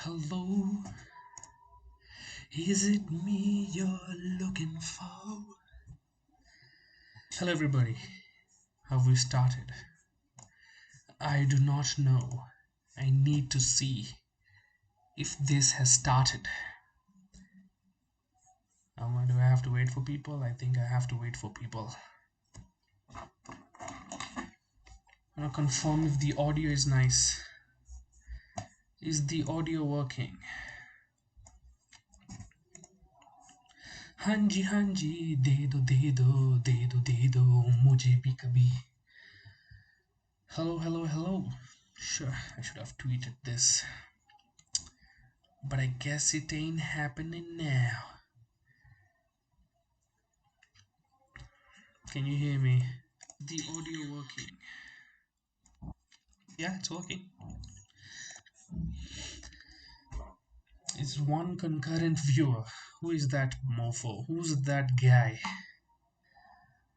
Hello, is it me you're looking for? Hello, everybody. Have we started? I do not know. I need to see if this has started. Do I have to wait for people? I think I have to wait for people. I want to confirm if the audio is nice. Is the audio working? हाँ जी दे दो मुझे भी कभी. Hello. Sure, I should have tweeted this, but I guess it ain't happening now. Can you hear me? The audio working? Yeah, it's working. It's one concurrent viewer. Who is that mofo? Who's that guy?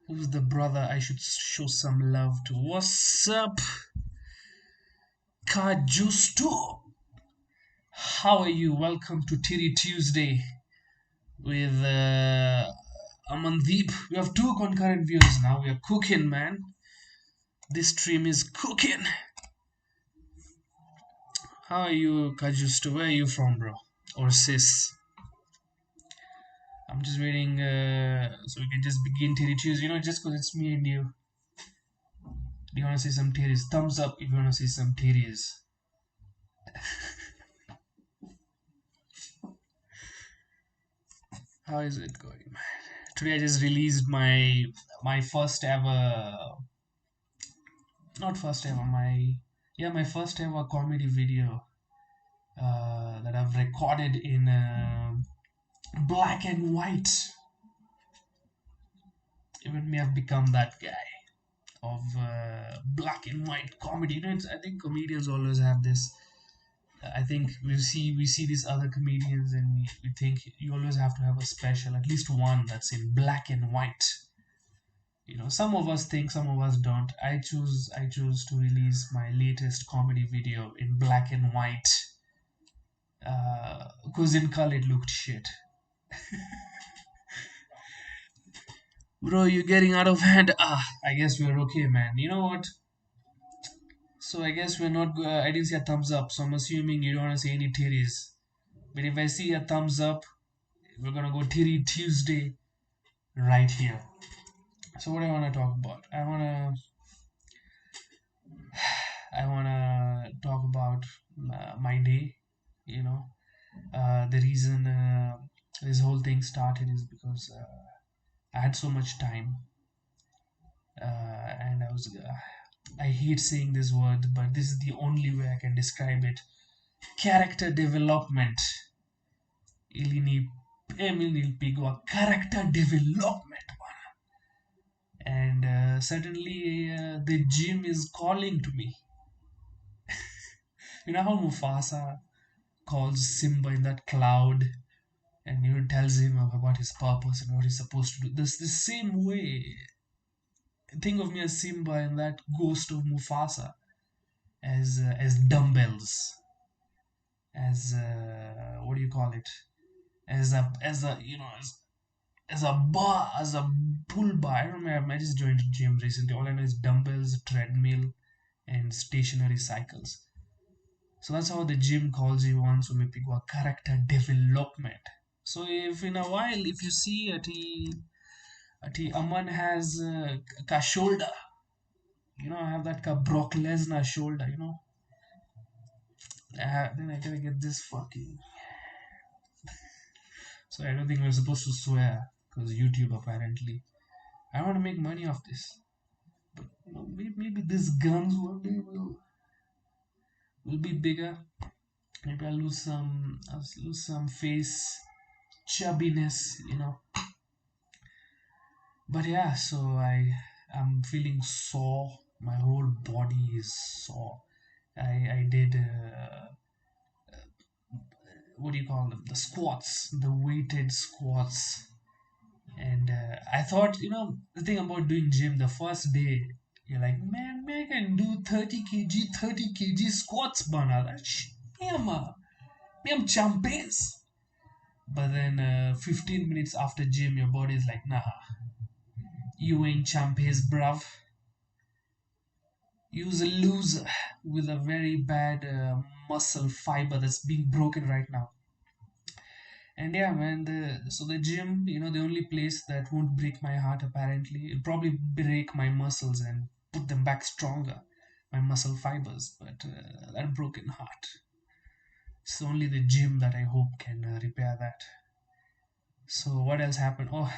Who's the brother I should show some love to? What's up, Kajusto? How are you? Welcome to Tiddy Tuesday with Amandeep. We have two concurrent viewers now. We are cooking, man. This stream is cooking. How are you, Kajusto? Where are you from, bro? Or sis? I'm just waiting so we can just begin Tiddy Tuesday. Just because it's me and you. Do you want to see some titties? Thumbs up if you want to see some titties. How is it going, man? Today I just released my first ever, not first ever, my first ever comedy video that I've recorded in black and white. Even me have become that guy of black and white comedy. I think comedians always have this. I think we see these other comedians and we think you always have to have a special, at least one that's in black and white. Some of us think, some of us don't. I choose to release my latest comedy video in black and white because in color it looked shit. Bro, you're getting out of hand. I guess we're okay, man. You know what? So I guess we're not. I didn't see a thumbs up, so I'm assuming you don't want to see any titties. But if I see a thumbs up, we're gonna go Tiddy Tuesday right here. So what I want to talk about? I wanna talk about my day. You know, the reason this whole thing started is because I had so much time, and I was. I hate saying this word, but this is the only way I can describe it. Character development. Ili nilipigwa character development. And suddenly the gym is calling to me. You know how Mufasa calls Simba in that cloud and tells him about his purpose and what he's supposed to do. This the same way. Think of me as Simba and that ghost of Mufasa as dumbbells, as what do you call it? As a bar, as a pull bar. I remember I just joined a gym recently. All I know is dumbbells, treadmill, and stationary cycles. So that's how the gym calls you once umepigwa character development. So if in a while, if you see ati Aman has ka shoulder, I have that ka Brock Lesnar shoulder, then I gotta get this fucking. So I don't think we're supposed to swear because YouTube apparently. I want to make money off this, but maybe these guns one day will be bigger. Maybe I'll lose some face chubbiness, But yeah, so I'm feeling sore. My whole body is sore. I did what do you call them? The squats, the weighted squats, and I thought, the thing about doing gym the first day, you're like, man, I can do 30 kg squats, bana. Yeah, Me, I'm champes. But then 15 minutes after gym, your body is like, nah, you ain't champes, bruv. You's a loser with a very bad muscle fiber that's being broken right now. And yeah, man, the gym, the only place that won't break my heart apparently, it'll probably break my muscles and put them back stronger, my muscle fibers. But that broken heart, it's only the gym that I hope can repair that. So what else happened? Oh,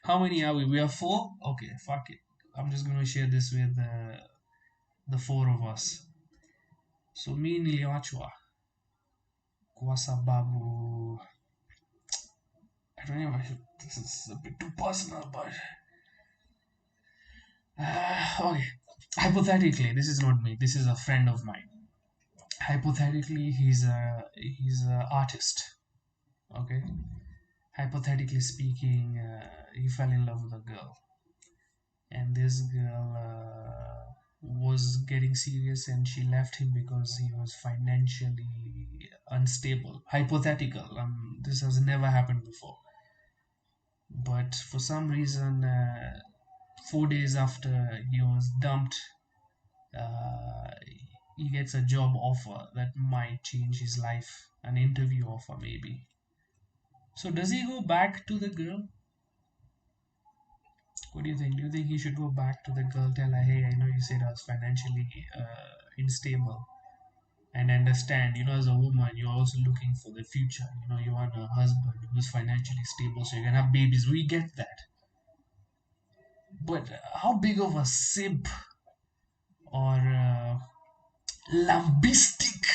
how many are we? We are four. Okay, fuck it. I'm just gonna share this with the four of us. So me niliachwa kwa sababu I don't know. This is a bit too personal, but okay. Hypothetically, this is not me. This is a friend of mine. Hypothetically, he's a artist. Okay. Hypothetically speaking, he fell in love with a girl, and this girl was getting serious, and she left him because he was financially unstable. Hypothetical. This has never happened before, but for some reason, 4 days after he was dumped, uh, he gets a job offer that might change his life, an interview offer maybe. So does he go back to the girl? What do you think? Do you think he should go back to the girl, tell her, hey, I know you said I was financially unstable, and understand, as a woman, you're also looking for the future. You want a husband who's financially stable so you can have babies. We get that. But how big of a simp or lambistic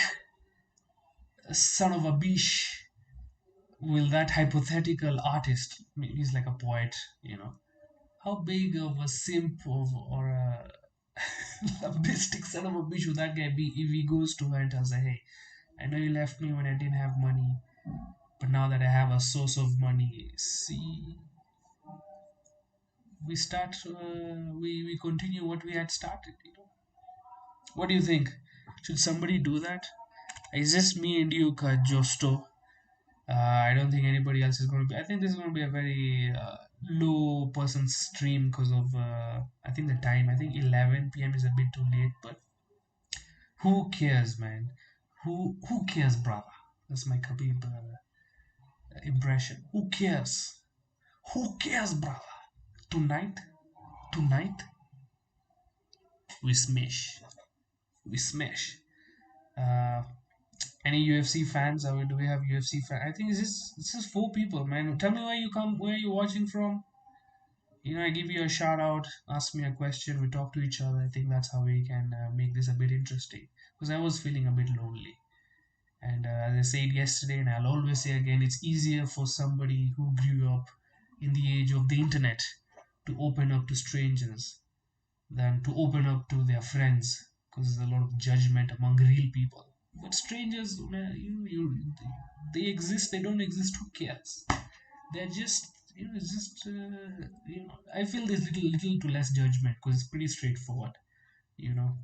son of a bitch will that hypothetical artist, maybe he's like a poet, how big of a simp or a lambistic son of a bitch would that guy be if he goes to her and tells her, hey, I know you left me when I didn't have money, but now that I have a source of money, see, we continue what we had started. What do you think? Should somebody do that? Is just me and you, Josto? I don't think anybody else is going to be. I think this is going to be a very low person stream because of I think the time. I think 11 p.m. is a bit too late, but who cares, man? Who cares, brother? That's my Khabib impression. Who cares? Who cares, brother? Tonight, tonight we smash. We smash. Uh, any UFC fans? Do we have UFC fans? I think it's just four people, man. Tell me where you watching from. I give you a shout out, ask me a question, we talk to each other. I think that's how we can make this a bit interesting. Because I was feeling a bit lonely. And as I said yesterday, and I'll always say again, it's easier for somebody who grew up in the age of the internet to open up to strangers than to open up to their friends. Because there's a lot of judgment among real people. But strangers, they exist, they don't exist, who cares? They're just, it's just I feel there's little to less judgment because it's pretty straightforward you know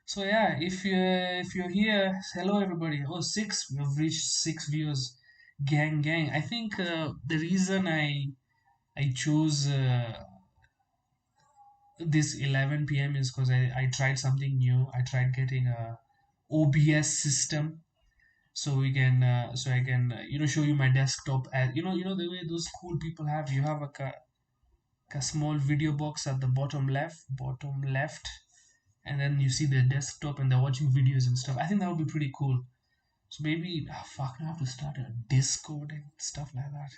so yeah, if you're here, hello everybody. Oh, six, we have reached six viewers. Gang, I think the reason I chose this 11 p.m. is because I tried something new. I tried getting a OBS system so we can so I can show you my desktop as the way those cool people have. You have a small video box at the bottom left, and then you see the desktop and they're watching videos and stuff. I think that would be pretty cool. So maybe fuck, I have to start a Discord and stuff like that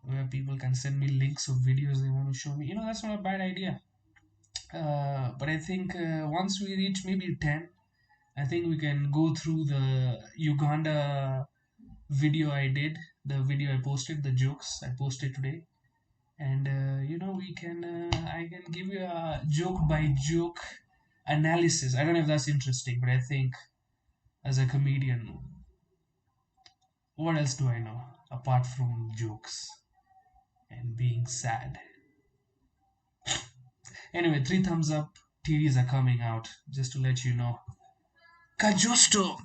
where people can send me links of videos they want to show me. That's not a bad idea. But I think once we reach maybe 10, I think we can go through the Uganda video I did, the video I posted, the jokes I posted today. And we can I can give you a joke by joke analysis. I don't know if that's interesting, but I think as a comedian, what else do I know apart from jokes and being sad? Anyway, three thumbs up. TDs are coming out, just to let you know. Kajosto.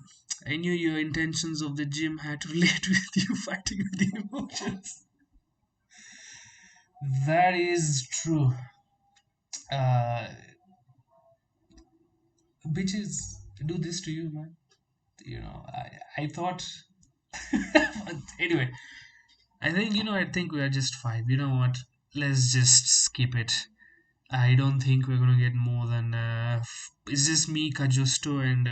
I knew your intentions of the gym had to relate with you fighting with the emotions. That is true. Uh, Bitches do this to you, man. I thought. But anyway, I think we are just fine. You know what? Let's just skip it. I don't think we're gonna get more than. It's just me, Kajusto, and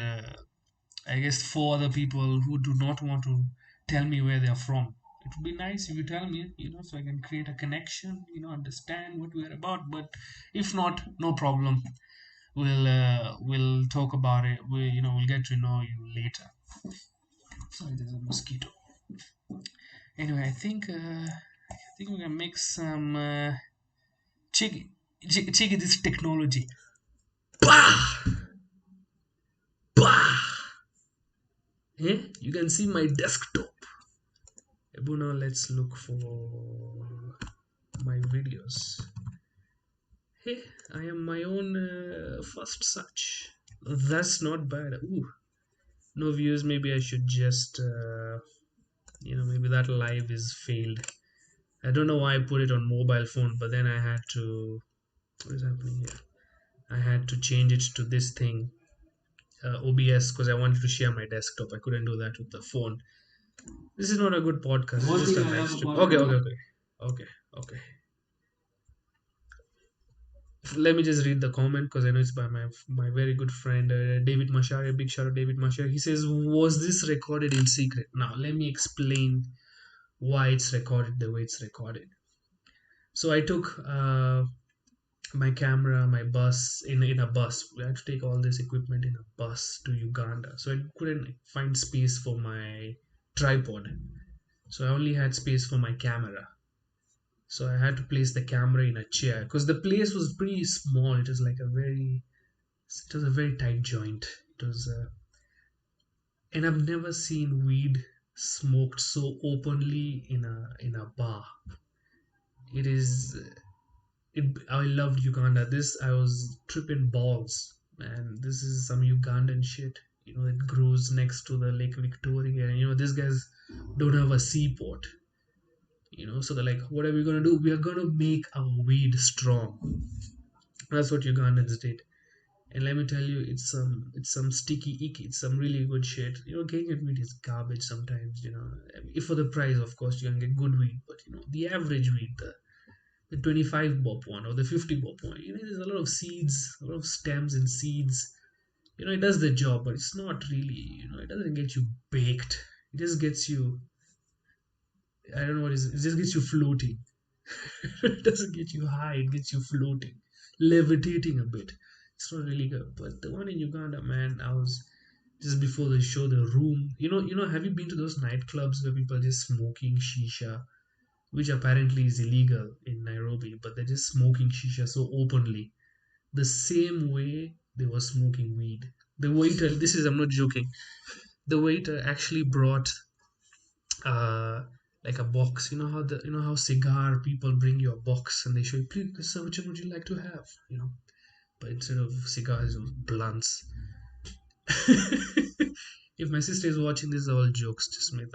I guess four other people who do not want to tell me where they're from. It would be nice if you tell me, so I can create a connection, understand what we're about. But if not, no problem. We'll talk about it. We'll get to know you later. Sorry, there's a mosquito. Anyway, I think we're gonna make some check this technology. Bah! Bah! Hey, you can see my desktop. Now let's look for my videos. Hey, I am my own first search. That's not bad. Ooh, no views. Maybe I should just, maybe that live is failed. I don't know why I put it on mobile phone, but then I had to. What is happening here? I had to change it to this thing, OBS, because I wanted to share my desktop. I couldn't do that with the phone. This is not a good podcast. It's just a live stream. Okay, okay. Let me just read the comment because I know it's by my very good friend David Mashari. Big shout out David Mashari. He says, "Was this recorded in secret?" Now let me explain why it's recorded the way it's recorded. So I took my camera, my bus in a bus. We had to take all this equipment in a bus to Uganda. So I couldn't find space for my tripod. So I only had space for my camera. So I had to place the camera in a chair because the place was pretty small. It was a very tight joint. It was, and I've never seen weed smoked so openly in a bar. It is. I loved Uganda. I was tripping balls, man. This is some Ugandan shit. It grows next to the Lake Victoria, and these guys don't have a seaport. So they're like, what are we gonna do? We are gonna make our weed strong. That's what Ugandans did. And let me tell you, it's some sticky icky. It's some really good shit. Kenyan weed is garbage sometimes. If for the price, of course, you can get good weed. But the average weed, the 25 bob one or the 50 bob one, there's a lot of seeds, a lot of stems and seeds. It does the job, but it's not really. It doesn't get you baked. It just gets you. I don't know what it is. It just gets you floating. It doesn't get you high. It gets you floating, levitating a bit. It's not really good. But the one in Uganda, man, I was just before the show, the room. Have you been to those nightclubs where people are just smoking shisha, which apparently is illegal in Nairobi, but they're just smoking shisha so openly, the same way they were smoking weed. The waiter, I'm not joking. The waiter actually brought uh like a box. You know how cigar people bring you a box and they show you, please, sir, which one would you like to have? But instead of cigars, it was blunts. If my sister is watching, this is all jokes, just made.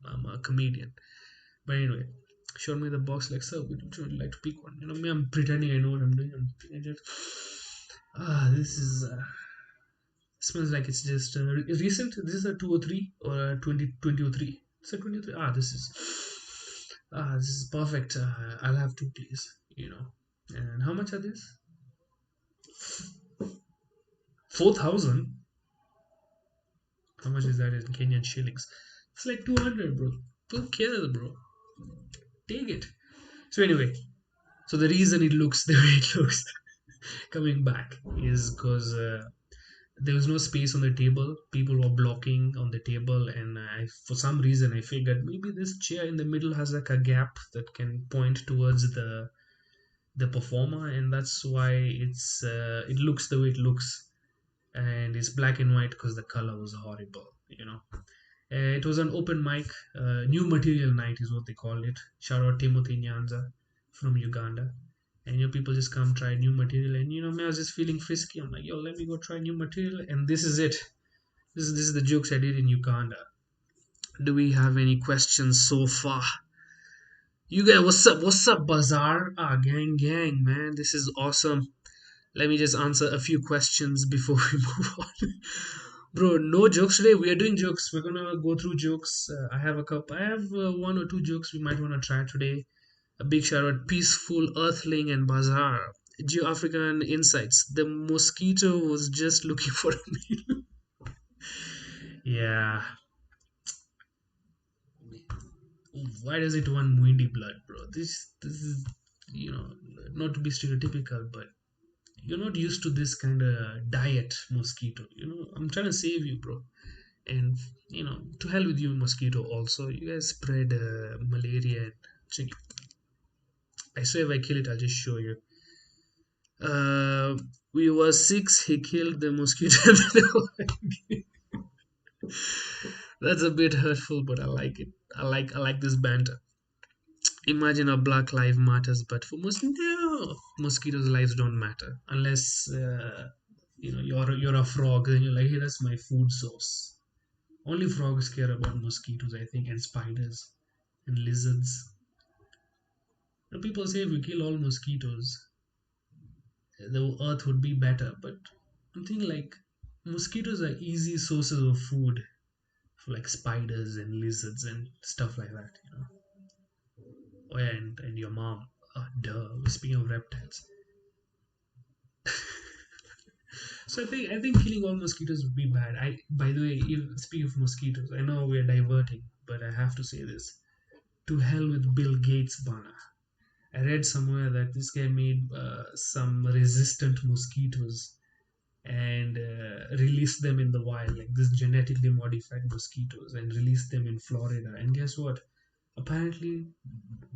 I'm a comedian. But anyway, showed me the box like, sir, would you like to pick one? Me, I'm pretending I know what I'm doing. I just, this is smells like it's just recent. This is a 203 or a 2023. It's a 23. This is perfect. I'll have two, please. And how much are these? 4,000. How much is that in Kenyan shillings? It's like 200, bro. Who cares, bro? Take it. So anyway, so the reason it looks the way it looks, coming back, is because there was no space on the table. People were blocking on the table, and for some reason, I figured maybe this chair in the middle has like a gap that can point towards the performer, and that's why it looks the way it looks, and it's black and white because the color was horrible. It was an open mic, new material night is what they called it. Shout out Timothy Nyanza from Uganda. And people just come try new material, and me, I was just feeling frisky. I'm like, yo, let me go try new material, and this is it. This is the jokes I did in Uganda. Do we have any questions so far? You guys, what's up? What's up, Bazaar? Ah, gang, man. This is awesome. Let me just answer a few questions before we move on. Bro, no jokes today. We are doing jokes. We're gonna go through jokes. I have a couple. I have one or two jokes we might wanna try today. A big shout out, Peaceful Earthling and Bazaar. Geo African Insights. The mosquito was just looking for a meal. Yeah. Why does it want windy blood, bro? This is, you know, not to be stereotypical, but you're not used to this kind of diet, mosquito. I'm trying to save you, bro. And to hell with you, mosquito. Also, you guys spread malaria and chicken. I swear, if I kill it, I'll just show you. Uh, we were six. He killed the mosquito. That's a bit hurtful, but I like it. I like this banter. Imagine a black life matters, but for most no, mosquitoes' lives don't matter unless you're a frog and you're like, hey, that's my food source. Only frogs care about mosquitoes, I think, and spiders and lizards. People say if we kill all mosquitoes, the earth would be better. But I'm thinking like mosquitoes are easy sources of food for like spiders and lizards and stuff like that. Oh yeah, and your mom. Duh. Speaking of reptiles, so I think killing all mosquitoes would be bad. By the way, speaking of mosquitoes, I know we're diverting, but I have to say this: to hell with Bill Gates, Bana. I read somewhere that this guy made some resistant mosquitoes and released them in the wild, like this genetically modified mosquitoes, and released them in Florida. And guess what? Apparently,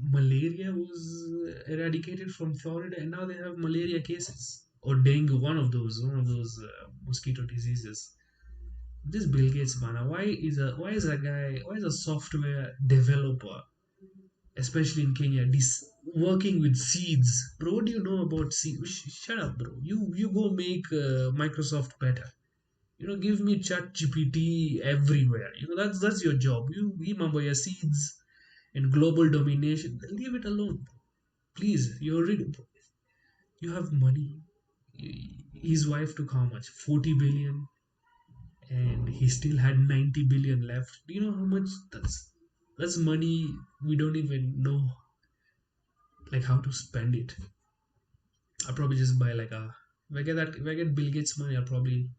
malaria was eradicated from Florida, and now they have malaria cases or dengue, one of those mosquito diseases. This Bill Gates man, why is a software developer, especially in Kenya, working with seeds, bro? What do you know about seeds? Shut up, bro. You go make Microsoft better. Give me Chat GPT everywhere. That's your job. You remember your seeds and global domination. Leave it alone, please. You have money. His wife took how much? 40 billion, and he still had 90 billion left. Do you know how much that's money? We don't even know like how to spend it. I'll probably just buy like a if I get Bill Gates money, I'll probably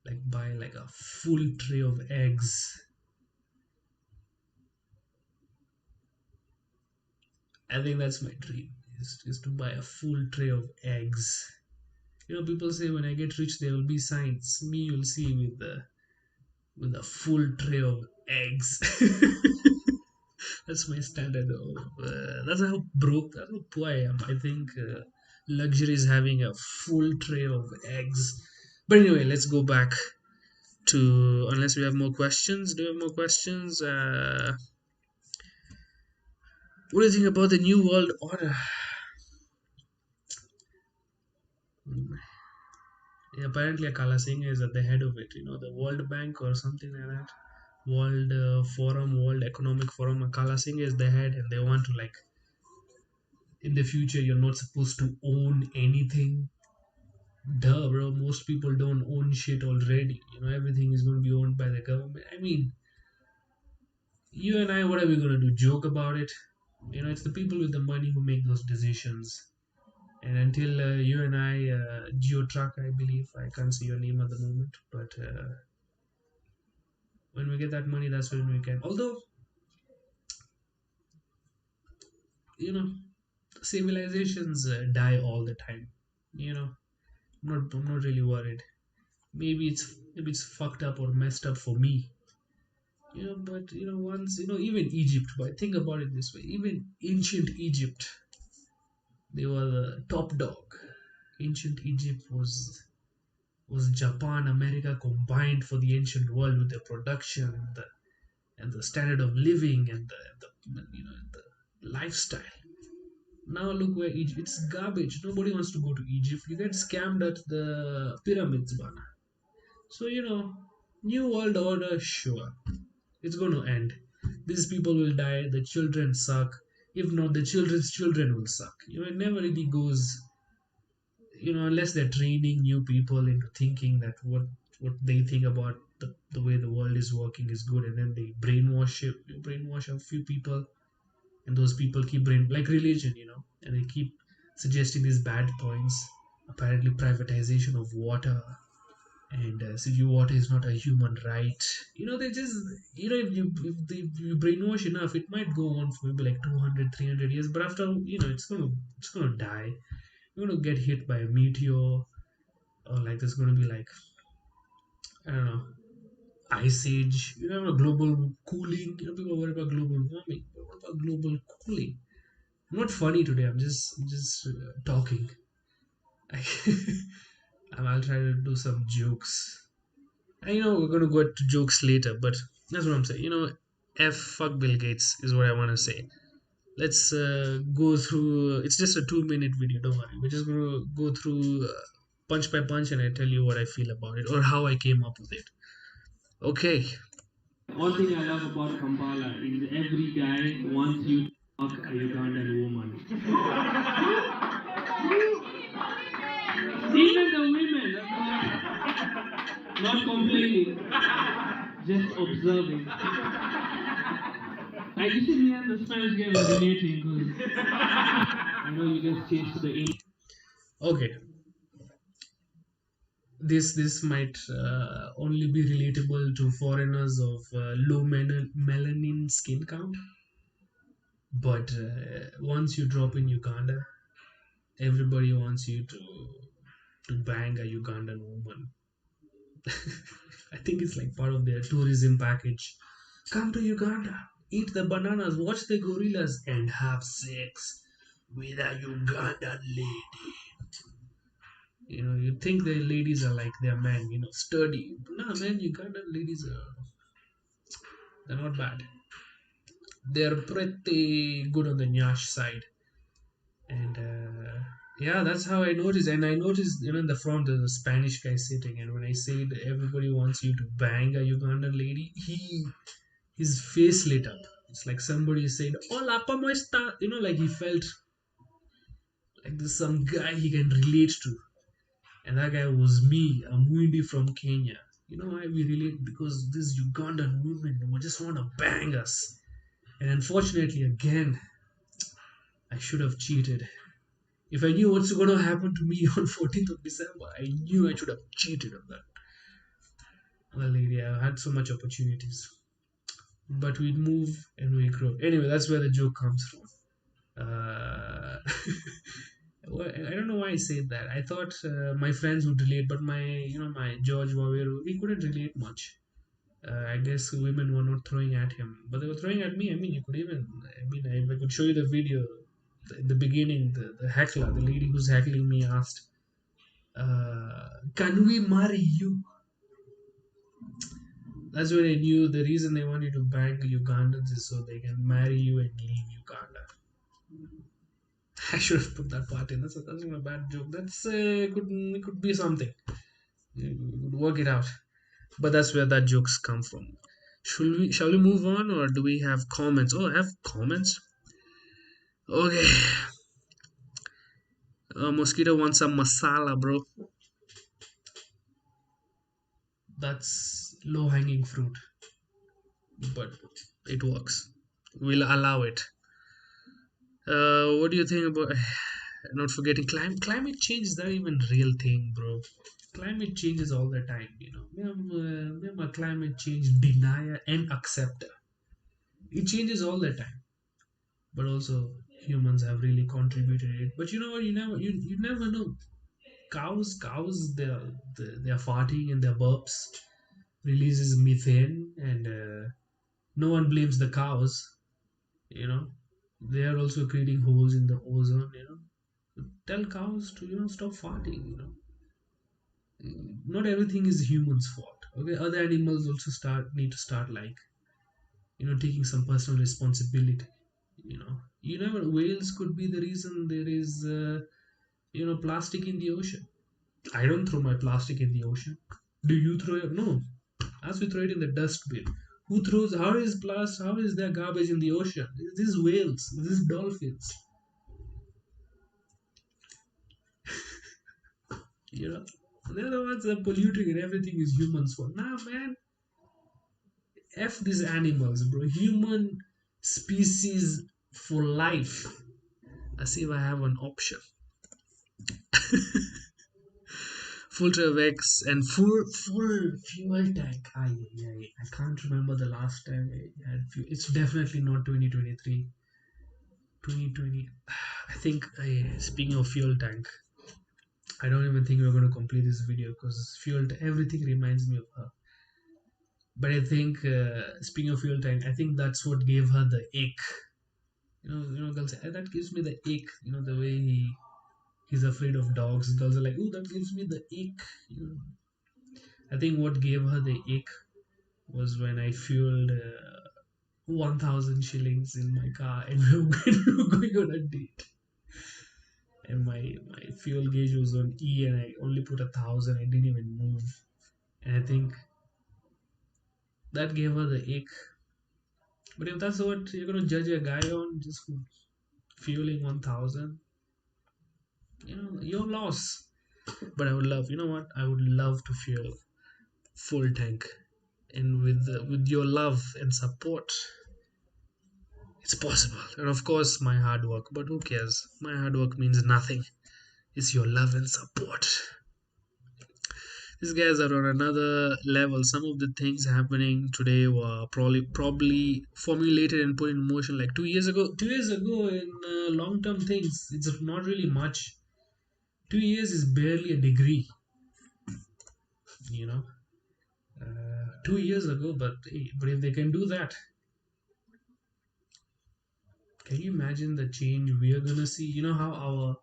like buy like a full tray of eggs. I think that's my dream, is to buy a full tray of eggs. People say when I get rich there will be signs. Me, you'll see with a full tray of eggs. That's my standard of. That's how poor I am. I think luxury is having a full tray of eggs. But anyway, let's go back to, unless we have more questions. Do we have more questions? What do you think about the new world order? Yeah, apparently, Akala Singh is at the head of it. The World Bank or something like that. World Forum, World Economic Forum. Akala Singh is the head, and they want to, like, in the future you're not supposed to own anything. Duh, bro. Most people don't own shit already. Everything is going to be owned by the government. I mean, you and I, what are we going to do? Joke about it? It's the people with the money who make those decisions. And until you and I, Geo Truck, I believe, I can't see your name at the moment, but when we get that money, that's when we can. Although, you know, civilizations die all the time. I'm not really worried. Maybe it's fucked up or messed up for me. But once even Egypt. But think about it this way: even ancient Egypt, they were the top dog. Ancient Egypt was Japan, America combined for the ancient world with their production and the standard of living and the lifestyle. Now look where Egypt. It's garbage. Nobody wants to go to Egypt. You get scammed at the pyramids, bana. So New world order, sure. It's going to end. These people will die, the children suck. If not, the children's children will suck. It never really goes, unless they're training new people into thinking that what they think about the way the world is working is good, and then they brainwash a few people, and those people keep like religion, and they keep suggesting these bad points. Apparently, privatization of water, and city water is not a human right. They just, if you brainwash enough, it might go on for maybe like 200, 300 years, but after, it's gonna die. You're gonna get hit by a meteor, or like there's gonna be like, I don't know, ice age. Global cooling. People worry about global warming, but what about global cooling? I'm not funny today. I'm just talking. I'll try to do some jokes. I know we're gonna go to jokes later, but that's what I'm saying. F fuck Bill Gates is what I want to say. Let's go through. It's just a 2 minute video. Don't worry. We're just gonna go through punch by punch, and I tell you what I feel about it or how I came up with it. Okay. One thing I love about Kampala is every guy wants you to fuck a Ugandan woman. Even the women, not complaining, just observing. I you see me and the Spanish guy was relating because I know you guys changed to the A. Okay, this might only be relatable to foreigners of low melanin skin count, but once you drop in Uganda, everybody wants you to bang a Ugandan woman. I think it's like part of their tourism package. Come to Uganda, eat the bananas, watch the gorillas, and have sex with a Ugandan lady. You think the ladies are like their men, sturdy. No, man, Ugandan ladies they're not bad. They're pretty good on the nyash side, and yeah, that's how I noticed. And I noticed, in the front there's a Spanish guy sitting, and when I said everybody wants you to bang a Ugandan lady, his face lit up. It's like somebody said, "Hola, como está?" Like he felt like there's some guy he can relate to. And that guy was me. I'm Windy from Kenya. You know why we relate? Because these Ugandan women who just want to bang us. And unfortunately, again, I should have cheated. If I knew what's going to happen to me on 14th of December, I knew I should have cheated on that. Well, yeah, I had so much opportunities. But we move and we grow. Anyway, that's where the joke comes from. Well, I don't know why I said that. I thought my friends would relate, but my George Waweru, he couldn't relate much. I guess women were not throwing at him, but they were throwing at me. I mean, if I could show you the video, the beginning, the heckler, the lady who's heckling me asked, "Can we marry you?" That's when I knew the reason they want you to bang Ugandans is so they can marry you and leave Uganda. I should have put that part in. That's not a bad joke. That's could be something. You could work it out. But that's where that jokes come from. Shall we move on, or do we have comments? Oh, I have comments. Okay. Mosquito wants some masala, bro. That's low hanging fruit, but it works. We'll allow it. What do you think about not forgetting climate change? Is that even real thing, bro? Climate changes all the time. I'm a climate change denier and acceptor. It changes all the time, but also humans have really contributed it. But you know what? You never know. Cows, they're farting and their burps releases methane, and no one blames the cows. You know, they are also creating holes in the ozone. Tell cows to stop farting. Not everything is humans' fault. Okay, other animals also need to start like taking some personal responsibility. You never whales could be the reason there is plastic in the ocean. I don't throw my plastic in the ocean. Do you throw it? No. As we throw it in the dustbin. Who throws? How is plastic? How is there garbage in the ocean? This is whales. This is dolphins. You know, they're the ones that are polluting, and everything is humans' fault. Nah, man, f these animals, bro. Human species for life. Let's see if I have an option. Full Travex and full fuel tank. I can't remember the last time I had fuel. It's definitely not 2023. 2020. I think speaking of fuel tank, I don't even think we're going to complete this video because everything reminds me of her. But I think speaking of fuel tank, I think that's what gave her the ick. Girls say, that gives me the ick. The way he's afraid of dogs. Girls are like, oh, that gives me the ick. I think what gave her the ick was when I fueled 1,000 shillings in my car and we were going on a date. And my fuel gauge was on E and I only put 1,000. I didn't even move. And I think that gave her the ick. But if that's what you're gonna judge a guy on, just for fueling 1,000, your loss. But I would love, I would love to fuel full tank, and with your love and support, it's possible. And of course, my hard work. But who cares? My hard work means nothing. It's your love and support. These guys are on another level. Some of the things happening today were probably formulated and put in motion like 2 years ago. 2 years ago in long term things, it's not really much. 2 years is barely a degree, you know. 2 years ago, but if they can do that, can you imagine the change we are gonna see? You know how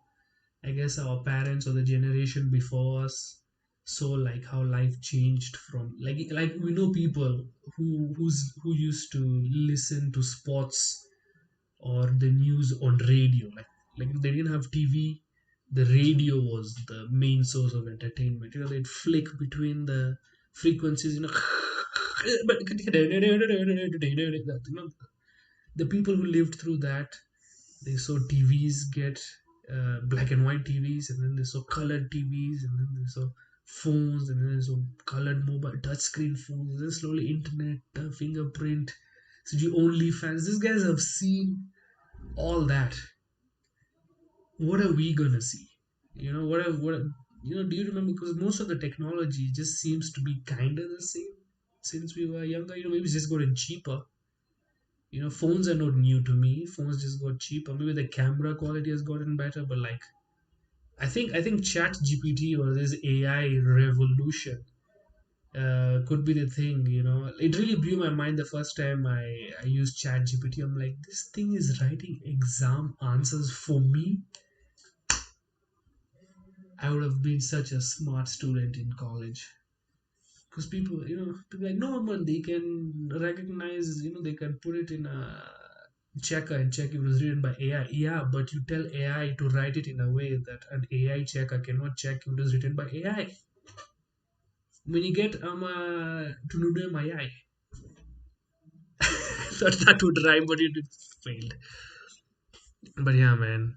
I guess our parents or the generation before us saw like how life changed from like we know people who used to listen to sports or the news on radio like they didn't have TV. The radio was the main source of entertainment. They'd flick between the frequencies, but the people who lived through that, they saw TVs get black and white TVs, and then they saw colored TVs, and then they saw phones, and then they saw colored mobile touchscreen phones, and then slowly internet, fingerprint, so only fans. These guys have seen all that. What are we gonna see? Do you remember? Because most of the technology just seems to be kind of the same since we were younger. Maybe it's just gotten cheaper. Phones are not new to me. Phones just got cheaper. Maybe the camera quality has gotten better, but like I think Chat GPT or this AI revolution could be the thing. It really blew my mind the first time I used Chat GPT. I'm like, this thing is writing exam answers for me. I would have been such a smart student in college. Because people like, no man, they can recognize, they can put it in a checker and check if it was written by AI. Yeah, but you tell AI to write it in a way that an AI checker cannot check if it was written by AI. When you get to my AI, thought that would rhyme, but it failed. But yeah, man.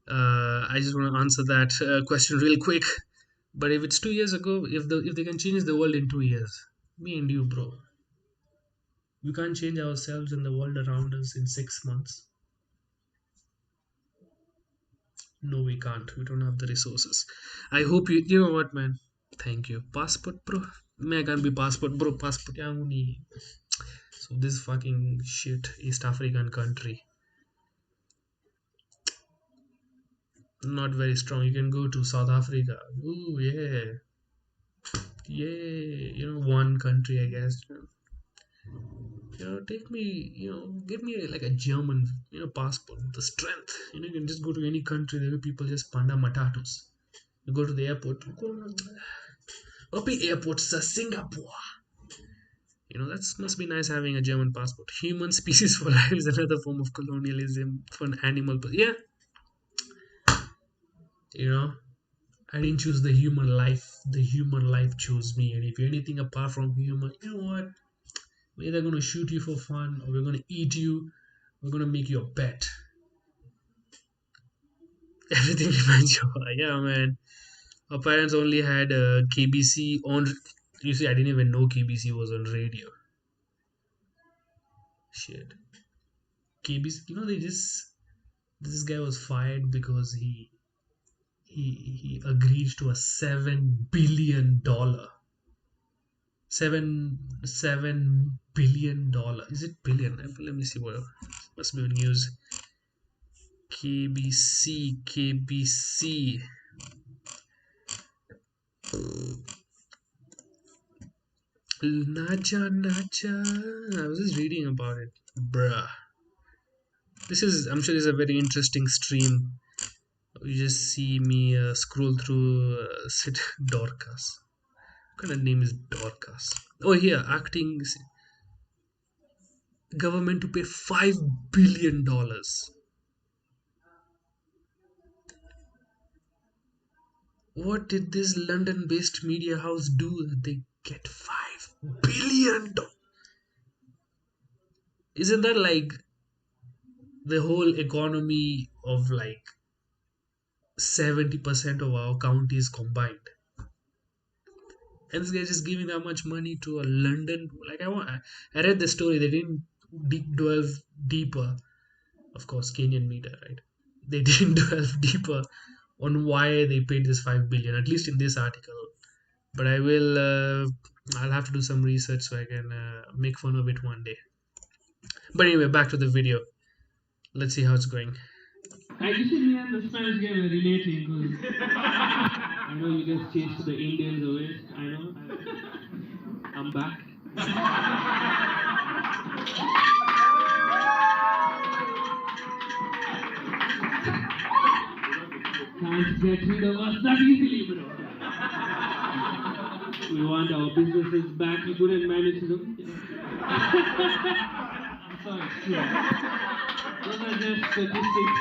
I just want to answer that question real quick. But if it's 2 years ago, if they can change the world in 2 years, me and you, bro, we can't change ourselves and the world around us in 6 months. No, we can't. We don't have the resources. I hope you know what, man. Thank you. Passport, bro. Me, I can't be passport, bro. Passport, yangu ni. So this fucking shit East African country, not very strong. You can go to South Africa. Ooh, yeah, yeah. One country, I guess. Take me, give me like a German, passport. The strength, you can just go to any country. There will people just panda matatus. You go to the airport. Opi airports are Singapore. That must be nice having a German passport. Human species for life is another form of colonialism for an animal. But yeah, you know, I didn't choose the human life. The human life chose me. And if you're anything apart from human, you know what? We're either gonna shoot you for fun, or we're gonna eat you. We're gonna make you a pet. Everything depends on. Yeah, man. Our parents only had KBC on. You see, I didn't even know KBC was on radio. Shit. KBC. You know, they just this guy was fired because he agreed to a $7 billion. $7 billion. Is it billion? Let me see what must be on news. KBC. Nacha. I was just reading about it. Bruh. I'm sure this is a very interesting stream. You just see me scroll through Sid Dorcas. What kind of name is Dorcas? Oh, here, acting government to pay $5 billion. What did this London based media house do that they get $5 billion? Isn't that like the whole economy of like 70% of our counties combined? And this guy's just giving that much money to a London. Like I read the story. They didn't delve deeper. Of course, Kenyan media, right? They didn't delve deeper on why they paid this 5 billion. At least in this article. But I will. I'll have to do some research so I can make fun of it one day. But anyway, back to the video. Let's see how it's going. Actually, me and the Spanish guy were relating because I know you guys chased the Indians away. I know. I'm back. Can't get rid of us that easily, bro. We want our businesses back. We couldn't manage them. Sorry, it's true. Those are just statistics.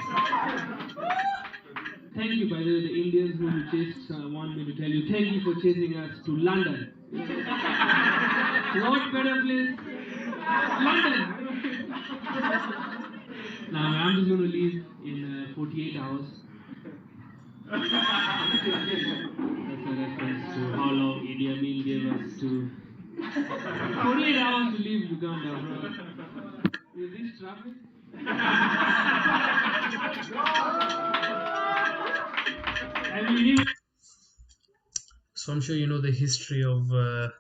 Thank you, by the way, the Indians who you chased want me to tell you, thank you for chasing us to London. What better place? London! Now, I'm just going to leave in 48 hours. That's a reference to how long Idi Amin gave us to 48 hours to leave Uganda, bro. With this traffic? I mean, So I'm sure you know the history of what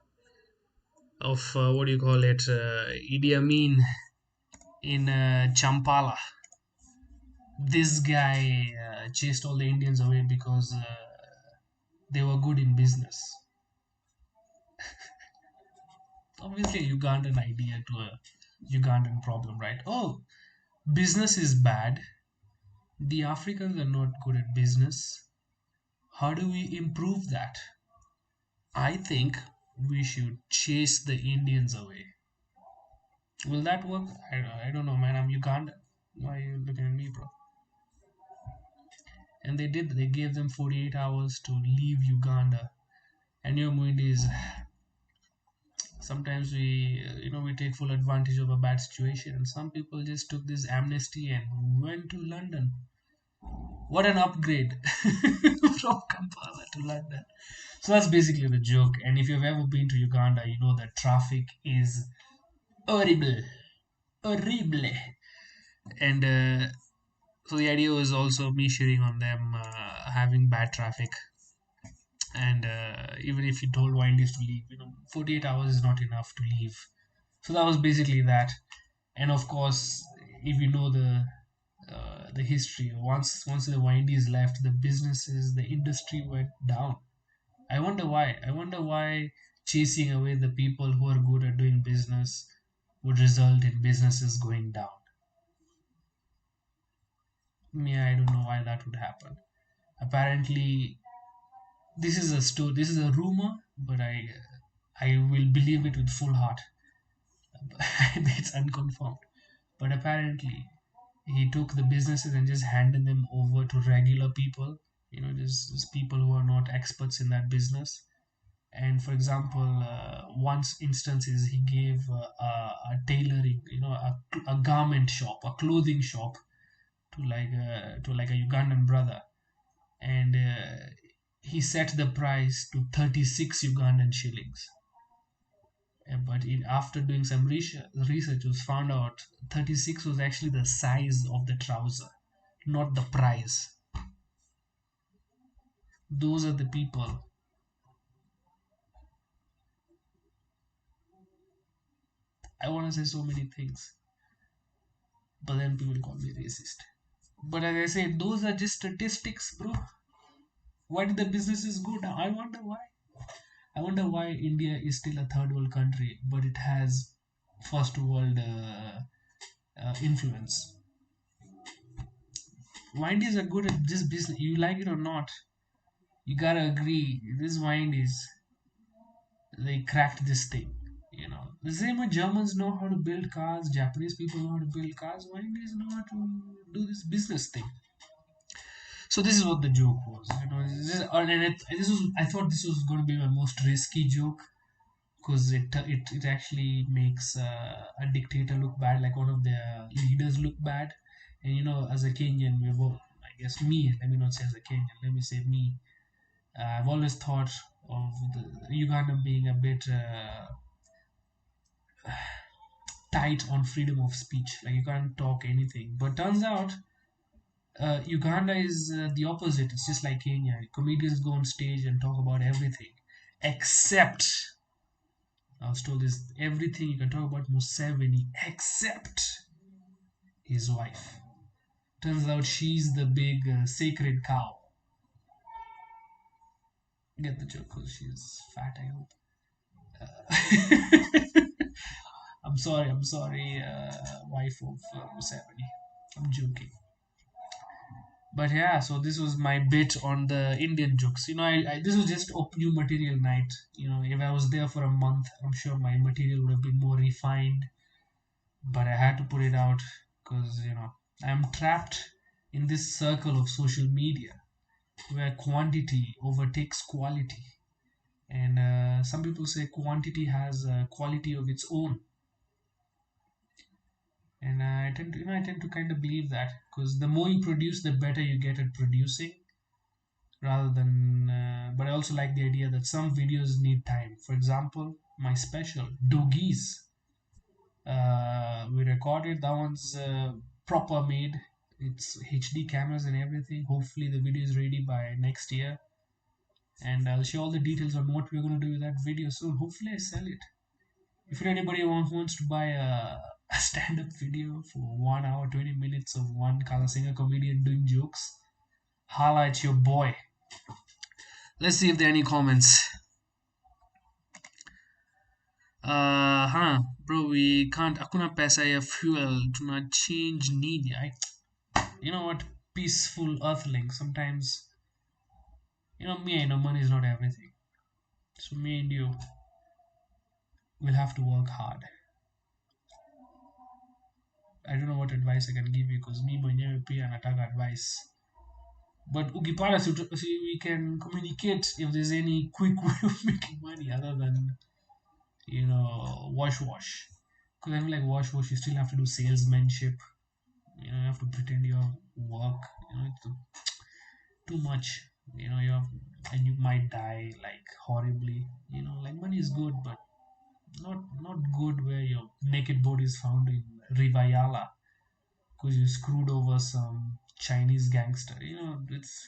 do you call it, Idi Amin in Champala. This guy chased all the Indians away because they were good in business. Obviously, a Ugandan idea to a Ugandan problem, right? Oh, business is bad. The Africans are not good at business. How do we improve that? I think we should chase the Indians away. Will that work? I don't know, man. I'm Ugandan. Why are you looking at me, bro? And they did. They gave them 48 hours to leave Uganda. And your point is, sometimes we take full advantage of a bad situation. And some people just took this amnesty and went to London. What an upgrade from Kampala to London. So that's basically the joke. And if you've ever been to Uganda, you know that traffic is horrible. Horrible. And so the idea was also me shitting on them having bad traffic. And even if you told Windies to leave, 48 hours is not enough to leave. So that was basically that. And of course, if you know the history, once the Windies left, the businesses, the industry went down. I wonder why. I wonder why chasing away the people who are good at doing business would result in businesses going down. Yeah, I don't know why that would happen. Apparently, this is a story. This is a rumor, but I will believe it with full heart. It's unconfirmed. But apparently, he took the businesses and just handed them over to regular people Just people who are not experts in that business. And for example, once instance is he gave a tailoring, a garment shop, a clothing shop to like a Ugandan brother, and he set the price to 36 Ugandan shillings. After doing some research, it was found out 36 was actually the size of the trouser, not the price. Those are the people. I want to say so many things, but then people call me racist. But as I say, those are just statistics, bro. Why did the businesses go down? I wonder why. I wonder why India is still a third world country, but it has first world influence. Wine is a good at this business. You like it or not, you gotta agree. This wine is they cracked this thing. The same way Germans know how to build cars, Japanese people know how to build cars. Wines know how to do this business thing. So this is what the joke was. This was I thought this was going to be my most risky joke because it actually makes a dictator look bad, like one of their leaders look bad. And as a Kenyan, we've all, I guess me. Let me not say as a Kenyan. Let me say me. I've always thought of the Uganda being a bit tight on freedom of speech. Like you can't talk anything. But turns out Uganda is the opposite. It's just like Kenya. Comedians go on stage and talk about everything, except I was told this everything you can talk about Museveni except his wife. Turns out she's the big sacred cow. Get the joke because she's fat, I hope. I'm sorry, wife of Museveni. I'm joking. But yeah, so this was my bit on the Indian jokes. This was just new material night. If I was there for a month, I'm sure my material would have been more refined. But I had to put it out because I'm trapped in this circle of social media where quantity overtakes quality, and some people say quantity has a quality of its own, and I tend to kind of believe that because the more you produce, the better you get at producing, rather than. But I also like the idea that some videos need time. For example, my special Doggies. We recorded that one's proper made. It's HD cameras and everything. Hopefully the video is ready by next year, and I'll share all the details on what we're gonna do with that video soon. Hopefully I sell it. If anybody wants to buy a stand-up video for 1 hour 20 minutes of one color singer comedian doing jokes, holla at your boy. Let's see if there are any comments. Bro, we can't. Hakuna pesa ya fuel. Tuna change nini. You know what? Peaceful earthling. Sometimes, me, I know money is not everything. So me and you will have to work hard. I don't know what advice I can give you because me mwenyewe pia nataka advice. But ukipata we can communicate if there's any quick way of making money other than, wash. Because I feel like wash, you still have to do salesmanship. You have to pretend you have work. It's too much. You have, and you might die like horribly. Like money is good, but not good where your naked body is found in Rivayala because you screwed over some Chinese gangster. It's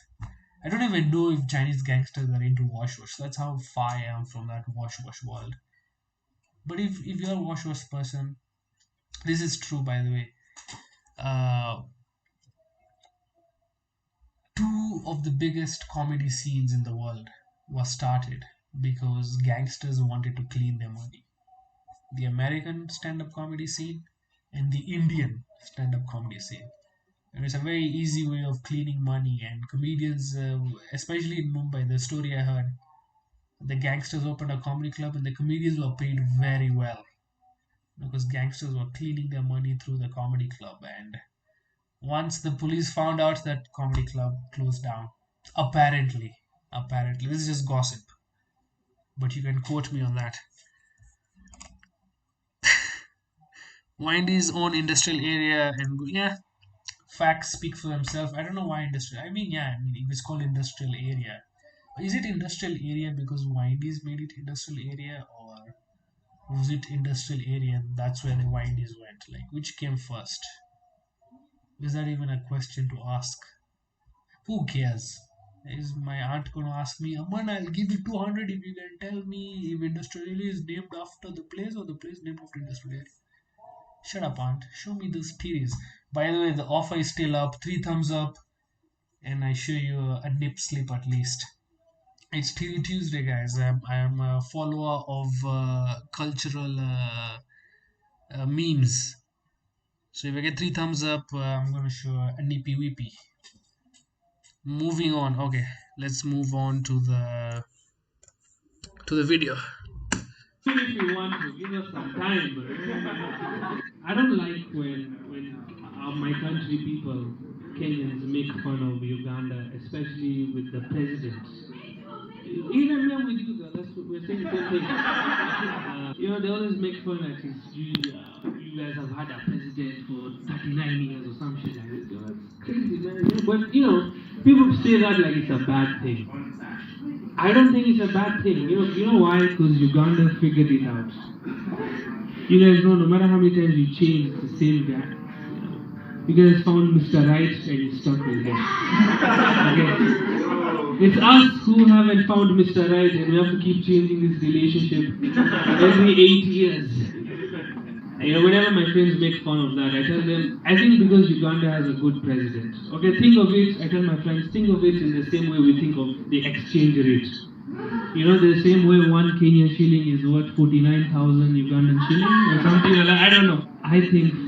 I don't even know if Chinese gangsters are into wash. That's how far I am from that wash world. But if you're a wash person, this is true by the way. Uh, Two of the biggest comedy scenes in the world was started because gangsters wanted to clean their money. The American stand-up comedy scene and the Indian stand-up comedy scene. And it's a very easy way of cleaning money. And comedians, especially in Mumbai, the story I heard, the gangsters opened a comedy club and the comedians were paid very well because gangsters were cleaning their money through the comedy club. And once the police found out, that comedy club closed down. Apparently, apparently, this is just gossip, but you can quote me on that. Windy's own industrial area, and yeah, facts speak for themselves. I don't know why industrial. I mean, yeah, I mean, it was called industrial area. Is it industrial area because Windy's made it industrial area, or was it industrial area and that's where the Windies went? Like, which came first? Is that even a question to ask? Who cares? Is my aunt going to ask me, Aman, I'll give you 200 if you can tell me if industrial area is named after the place or the place named after industrial area? Shut up, aunt. Show me the series. By the way, the offer is still up. Three thumbs up, and I show you a nip slip at least. It's Tiddy Tuesday, guys. I'm a follower of cultural memes. So if I get three thumbs up, I'm gonna show a nippy weepy. Moving on. Okay, let's move on to the video. If you want to give us some time, but I don't like when my country people, Kenyans, make fun of Uganda, especially with the president. Even when we do that, that's what we're saying the same thing. They always make fun that you guys have had a president for 39 years or some shit like this. It's crazy, man. But, people say that like it's a bad thing. I don't think it's a bad thing. You know why? Because Uganda figured it out. You guys know, no matter how many times you change, it's the same guy. You guys found Mr. Right and you stuck with him. Okay. It's us who haven't found Mr. Right and we have to keep changing this relationship every 8 years. Whenever my friends make fun of that, I tell them, I think because Uganda has a good president. Okay, think of it, I tell my friends, think of it in the same way we think of the exchange rate. The same way one Kenyan shilling is worth 49,000 Ugandan shilling or something like that. I don't know. I think 5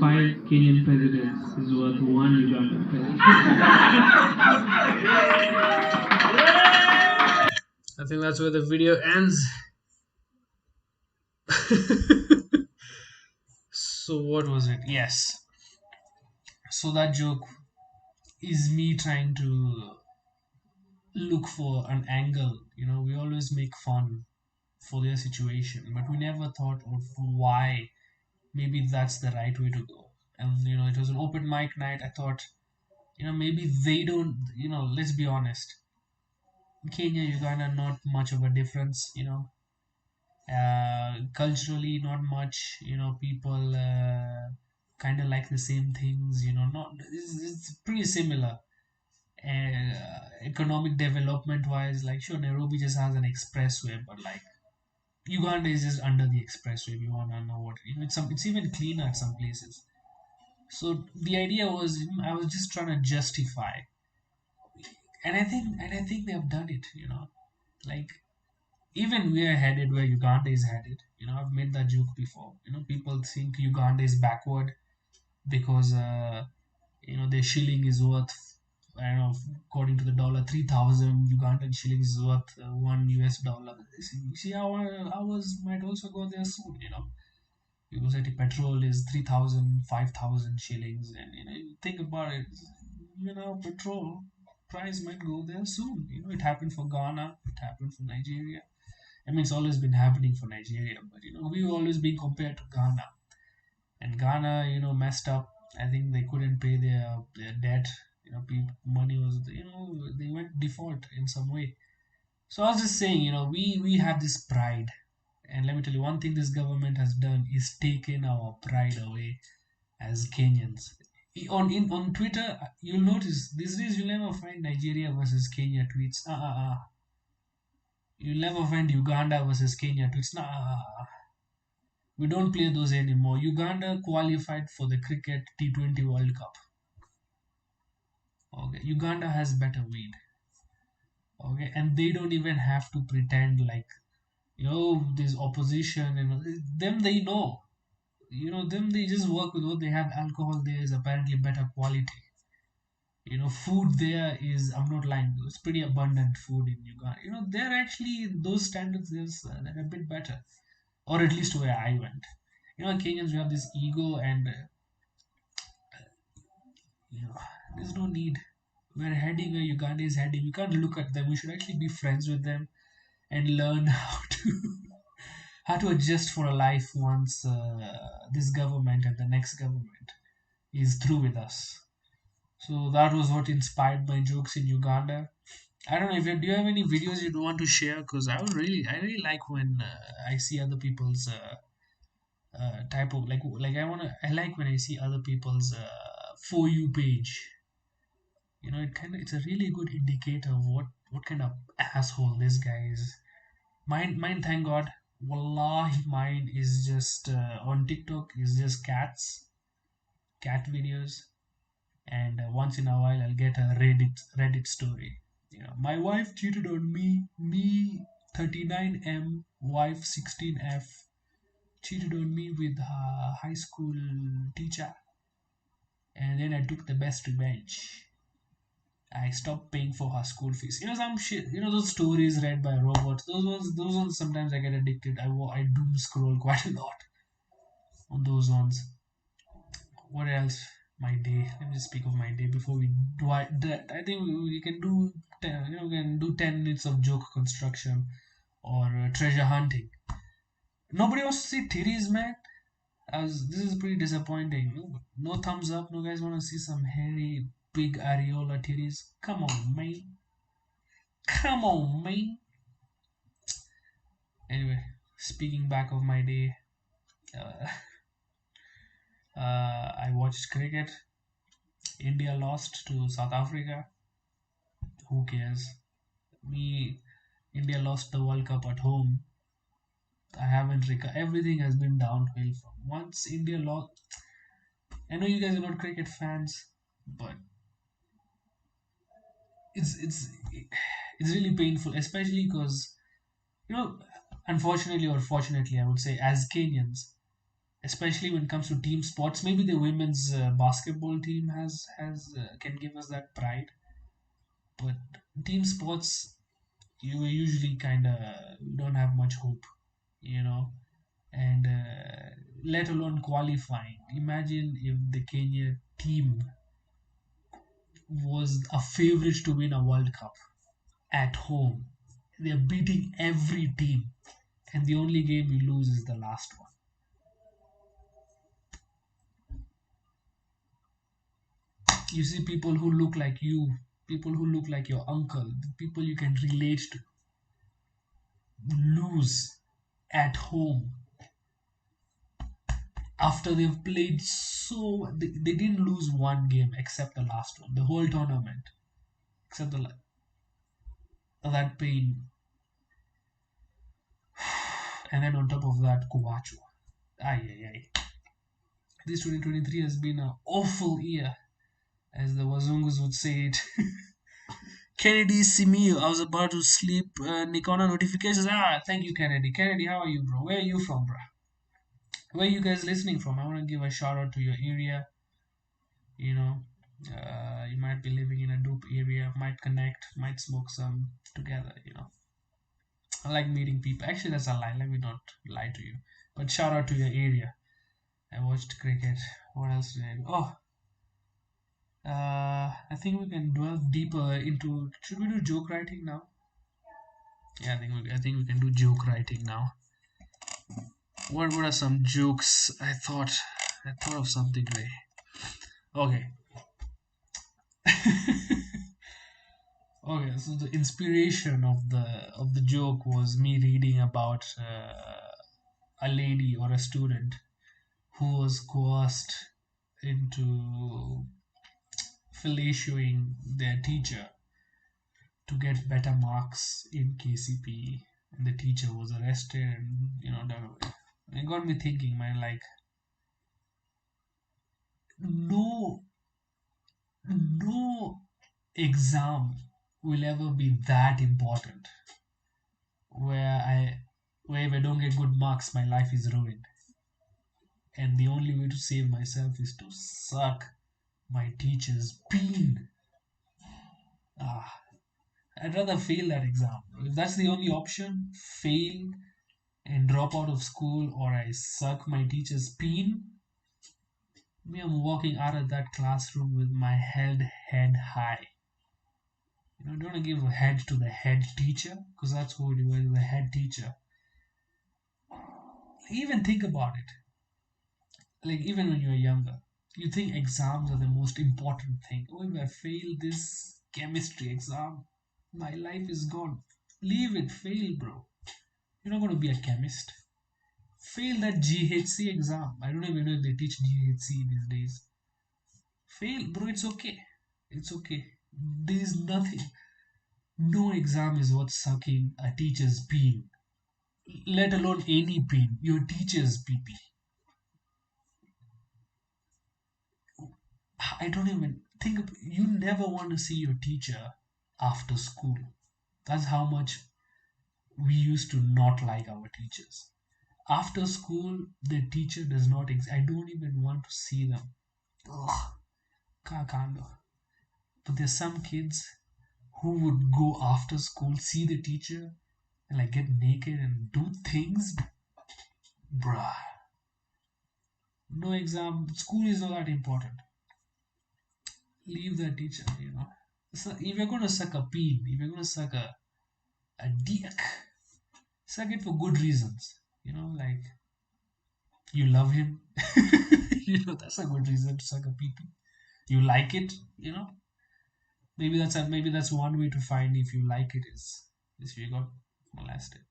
Kenyan presidents is worth one Ugandan president. I think that's where the video ends. So what was it? Yes. So that joke is me trying to look for an angle. We always make fun for their situation, but we never thought of why maybe that's the right way to go. And it was an open mic night. I thought, maybe they don't, let's be honest. Kenya, Uganda, not much of a difference, culturally not much, people kind of like the same things, not it's pretty similar. Economic development wise, like sure, Nairobi just has an expressway, but like Uganda is just under the expressway. If you want to know what, it's even cleaner at some places. So the idea was, I was just trying to justify, and I think they have done it. Like even we are headed where Uganda is headed. I've made that joke before. People think Uganda is backward because their shilling is worth, I don't know, according to the dollar, 3,000 Ugandan shillings is worth $1. See, ours might also go there soon. Because I think petrol is 3,000, 5,000 shillings, and you think about it, petrol price might go there soon. It happened for Ghana, it happened for Nigeria. I mean, it's always been happening for Nigeria, but we've always been compared to Ghana, and Ghana, messed up. I think they couldn't pay their debt. Money was, they went default in some way. So I was just saying, we have this pride, and let me tell you, one thing this government has done is taken our pride away as Kenyans. On Twitter, you'll notice these days you'll never find Nigeria versus Kenya tweets. You'll never find Uganda versus Kenya tweets. We don't play those anymore. Uganda qualified for the cricket T20 World Cup. Okay, Uganda has better weed. Okay, and they don't even have to pretend like there's opposition and them. They know. Them they just work with what they have. Alcohol there is apparently better quality. Food there is, I'm not lying, it's pretty abundant food in Uganda. They're actually, those standards, they're a bit better, or at least where I went. Kenyans, we have this ego, and you know there's no need. we're heading where Uganda is heading. We can't look at them. We should actually be friends with them and learn how to adjust for a life once this government and the next government is through with us. So that was what inspired my jokes in Uganda. I don't know if do you have any videos you want to share? Because I really like when I see other people's type of like I like when I see other people's for you page. You know, it's a really good indicator of what kind of asshole this guy is. Mine, thank God, wallahi, mine is just on TikTok is just cat videos, and once in a while I'll get a Reddit story. You know, my wife cheated on me 39M, wife 16F, cheated on me with her high school teacher, and then I took the best revenge. I stopped paying for her school fees. You know, some shit. You know, those stories read by robots. Those ones. Sometimes I get addicted. I doom scroll quite a lot on those ones. What else? My day. Let me just speak of my day before we do. I think we can do. You know, we can do 10 minutes of joke construction or treasure hunting. Nobody wants to see titties, man. This is pretty disappointing. No thumbs up. No guys want to see some hairy, big areola titties. Come on, man. Come on, man. Anyway, speaking back of my day, uh, I watched cricket. India lost to South Africa. Who cares? Me, India lost the World Cup at home. I haven't recovered. Everything has been downhill from once India lost. I know you guys are not cricket fans, but it's it's really painful, especially because you know, unfortunately or fortunately, I would say, as Kenyans, especially when it comes to team sports. Maybe the women's basketball team has can give us that pride, but team sports you usually kind of don't have much hope, you know, and let alone qualifying. Imagine if the Kenya team was a favorite to win a World Cup at home. They're beating every team, and the only game we lose is the last one. You see people who look like you, people who look like your uncle, people you can relate to, lose at home after they've played so they didn't lose one game except the last one, the whole tournament, except that pain, and then on top of that, Kuwachu. Ay, ay, ay. This 2023 has been an awful year, as the Wazungus would say it. Kennedy Simio, I was about to sleep. Nikona notifications. Thank you, Kennedy. Kennedy, how are you, bro? Where are you from, bro? Where are you guys listening from? I want to give a shout out to your area. You know, you might be living in a dope area, might connect, might smoke some together. You know, I like meeting people. Actually, that's a lie. Let me not lie to you. But shout out to your area. I watched cricket. What else did I do? Oh, I think we can delve deeper into. Should we do joke writing now? Yeah, I think we can do joke writing now. What are some jokes? I thought of something today. Okay. Okay, so the inspiration of the joke was me reading about a lady or a student who was coerced into fellatiouing their teacher to get better marks in KCPE, and the teacher was arrested and done away. It got me thinking, man. Like, no, no exam will ever be that important where where if I don't get good marks, my life is ruined. And the only way to save myself is to suck my teacher's bean. Ah, I'd rather fail that exam. If that's the only option, fail and drop out of school, or I suck my teacher's bean, me, I'm walking out of that classroom with my head high. don't want to give a head to the head teacher because that's who you are, the head teacher. Even think about it. Like even when you're younger, you think exams are the most important thing. Oh, if I fail this chemistry exam, my life is gone. Leave it, fail, bro. You're not going to be a chemist. Fail that GHC exam. I don't even know if they teach GHC these days. Fail, bro. It's okay. It's okay. There's nothing. No exam is worth sucking a teacher's peen, let alone any peen. Your teacher's PP. I don't even think you never want to see your teacher after school. That's how much we used to not like our teachers. After school, the teacher does not exist. I don't even want to see them. Ugh, can't do. But there's some kids who would go after school, see the teacher, and like get naked and do things. Bruh. No exam. School is not that important. Leave the teacher. So if you're gonna suck a peen, if you're gonna suck a dick, suck it for good reasons. Like you love him. That's a good reason to suck a pee pee. You like it. Maybe that's one way to find if you like it is you got molested.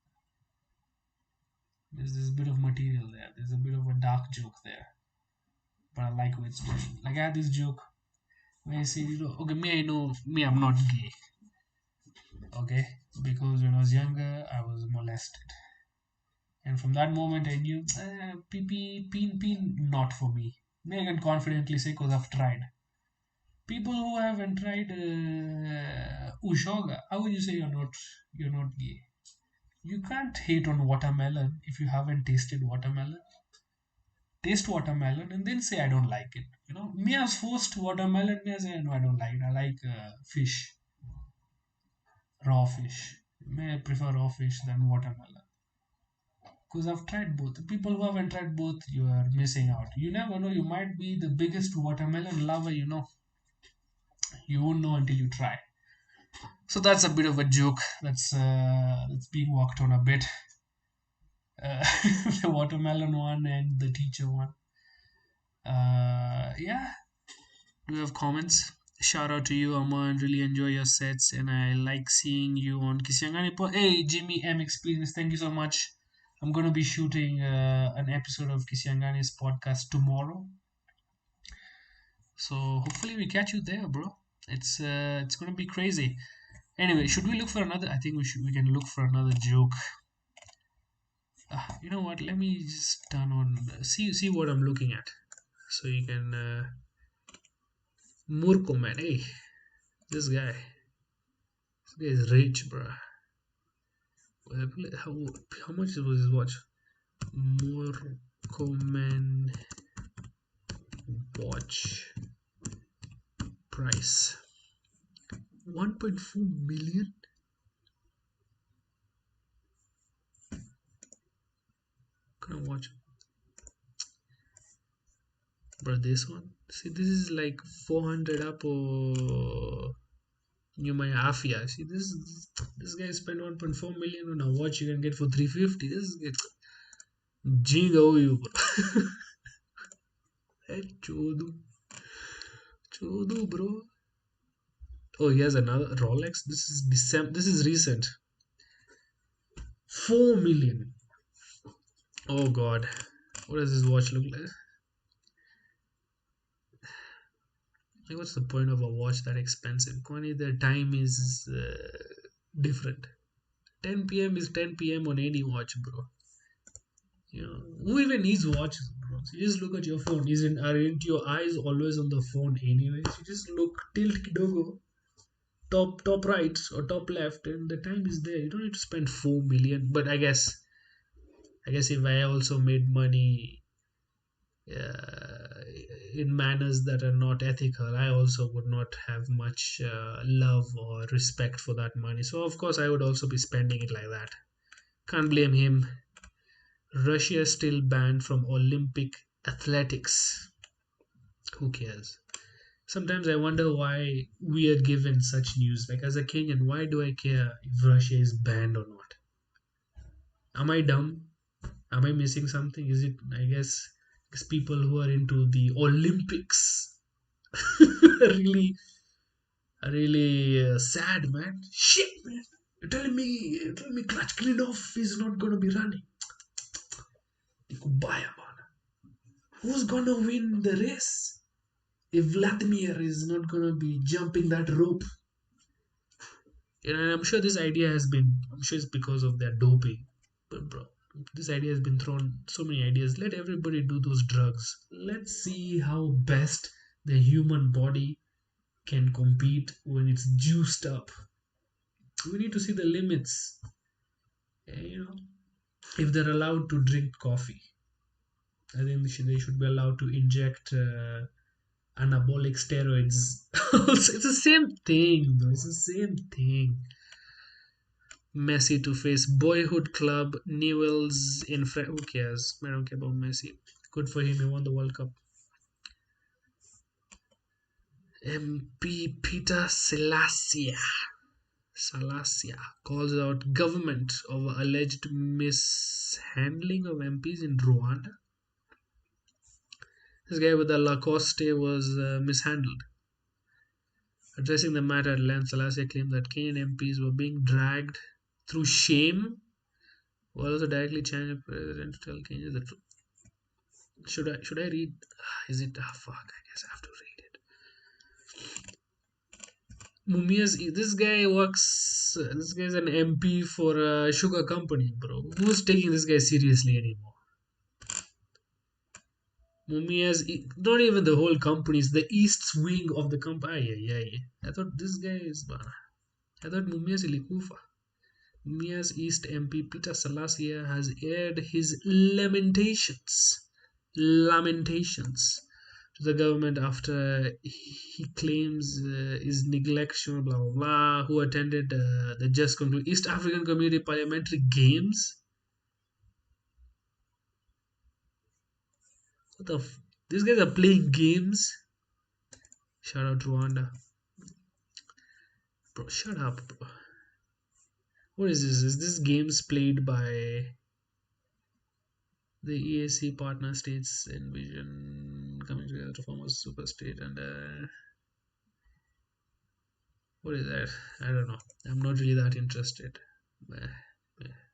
There's this bit of material there. There's a bit of a dark joke there. But I like what it's doing. Like I had this joke where I said, okay, me I know me I'm not gay. Okay? Because when I was younger I was molested. And from that moment, I knew PP, peen, not for me. Me, I can confidently say because I've tried. People who haven't tried Ushoga, how would you say you're not gay? You can't hate on watermelon if you haven't tasted watermelon. Taste watermelon and then say I don't like it. Me as forced watermelon, me I say no, I don't like it. I like fish, raw fish. Me, I prefer raw fish than watermelon. Because I've tried both. The people who haven't tried both, you are missing out. You never know. You might be the biggest watermelon lover. You won't know until you try. So that's a bit of a joke. That's being worked on a bit. Uh, the watermelon one and the teacher one. Yeah. Do you have comments? Shout out to you, Aman. Really enjoy your sets, and I like seeing you on Kisiangani. Hey, Jimmy M Experience. Thank you so much. I'm gonna be shooting an episode of Kisiangani's podcast tomorrow. So hopefully we catch you there, bro. It's gonna be crazy. Anyway, should we look for another? I think we can look for another joke. You know what? Let me just turn on. See what I'm looking at, so you can. Murko man, hey, this guy is rich, bro. How much was his watch? Murko man watch price 1.4 million. Can I watch, bro? This one, see, this is like 400 up or new my afia. See, this guy spent 1.4 million on a watch you can get for 350. This is jinga you, bro. Hey, chodu, bro. Oh, he has another Rolex. This is December. This is recent. 4 million. Oh God, what does this watch look like? Like, what's the point of a watch that expensive? Kwani, the time is different. 10 p.m. is 10 p.m. on any watch, bro. Who even needs watches, bro? So you just look at your phone. Aren't your eyes always on the phone anyways? You just look tilt kidogo, top right or top left, and the time is there. You don't need to spend 4 million. But I guess if I also made money uh, in manners that are not ethical, I also would not have much love or respect for that money. So of course I would also be spending it like that. Can't blame him. Russia still banned from Olympic athletics. Who cares? Sometimes I wonder why we are given such news. Like as a Kenyan, why do I care if Russia is banned or not? Am I dumb? Am I missing something? Is it? I guess it's people who are into the Olympics. Really sad, man. Shit, man. You're telling me Clutch Klinov is not gonna be running. Kubaya, man. Who's gonna win the race? If Vladimir is not gonna be jumping that rope, and I'm sure this idea has been, I'm sure it's because of their doping. But bro, this idea has been thrown, so many ideas. Let everybody do those drugs. Let's see how best the human body can compete when it's juiced up. We need to see the limits. You know, if they're allowed to drink coffee, I think they should be allowed to inject anabolic steroids. Also, it's the same thing, bro. It's the same thing. Messi to face boyhood club Newell's in Who cares? I don't care about Messi. Good for him. He won the World Cup. MP Peter Selassie calls out government over alleged mishandling of MPs in Rwanda. This guy with the Lacoste was mishandled. Addressing the matter at length, Selassie claimed that Kenyan MPs were being dragged through shame while also directly challenging the president to tell Kenya the truth. Should I read? Is it? Ah, fuck. I guess I have to read it. Mumia's. This guy works. This guy's an MP for a sugar company, bro. Who's taking this guy seriously anymore? Mumia's. Not even the whole company. It's the east wing of the company. Yeah. I thought this guy is. I thought Mumia's ilikufa. Mia's East MP Peter Selassie has aired his lamentations to the government after he claims his neglection, blah blah blah, who attended the just concluded East African Community Parliamentary Games. What the? These guys are playing games. Shout out Rwanda, bro. Shut up, bro. What is this? Is this games played by the EAC partner states envision coming together to form a super state? And what is that? I don't know. I'm not really that interested.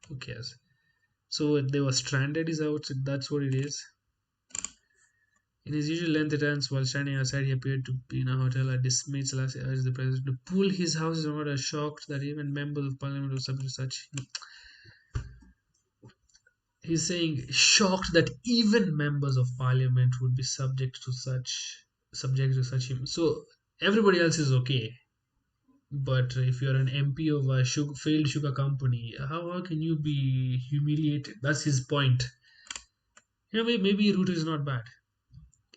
Who cares? So they were stranded, is out. That's what it is. In his usual lengthy trance, while standing outside, he appeared to be in a hotel. A dismayed Selassie urged the president to pull his house in order, shocked that even members of parliament were subject to such. He's saying shocked that even members of parliament would be subject to such him. So everybody else is okay, but if you're an MP of a failed sugar company, how can you be humiliated? That's his point. Maybe Ruto is not bad.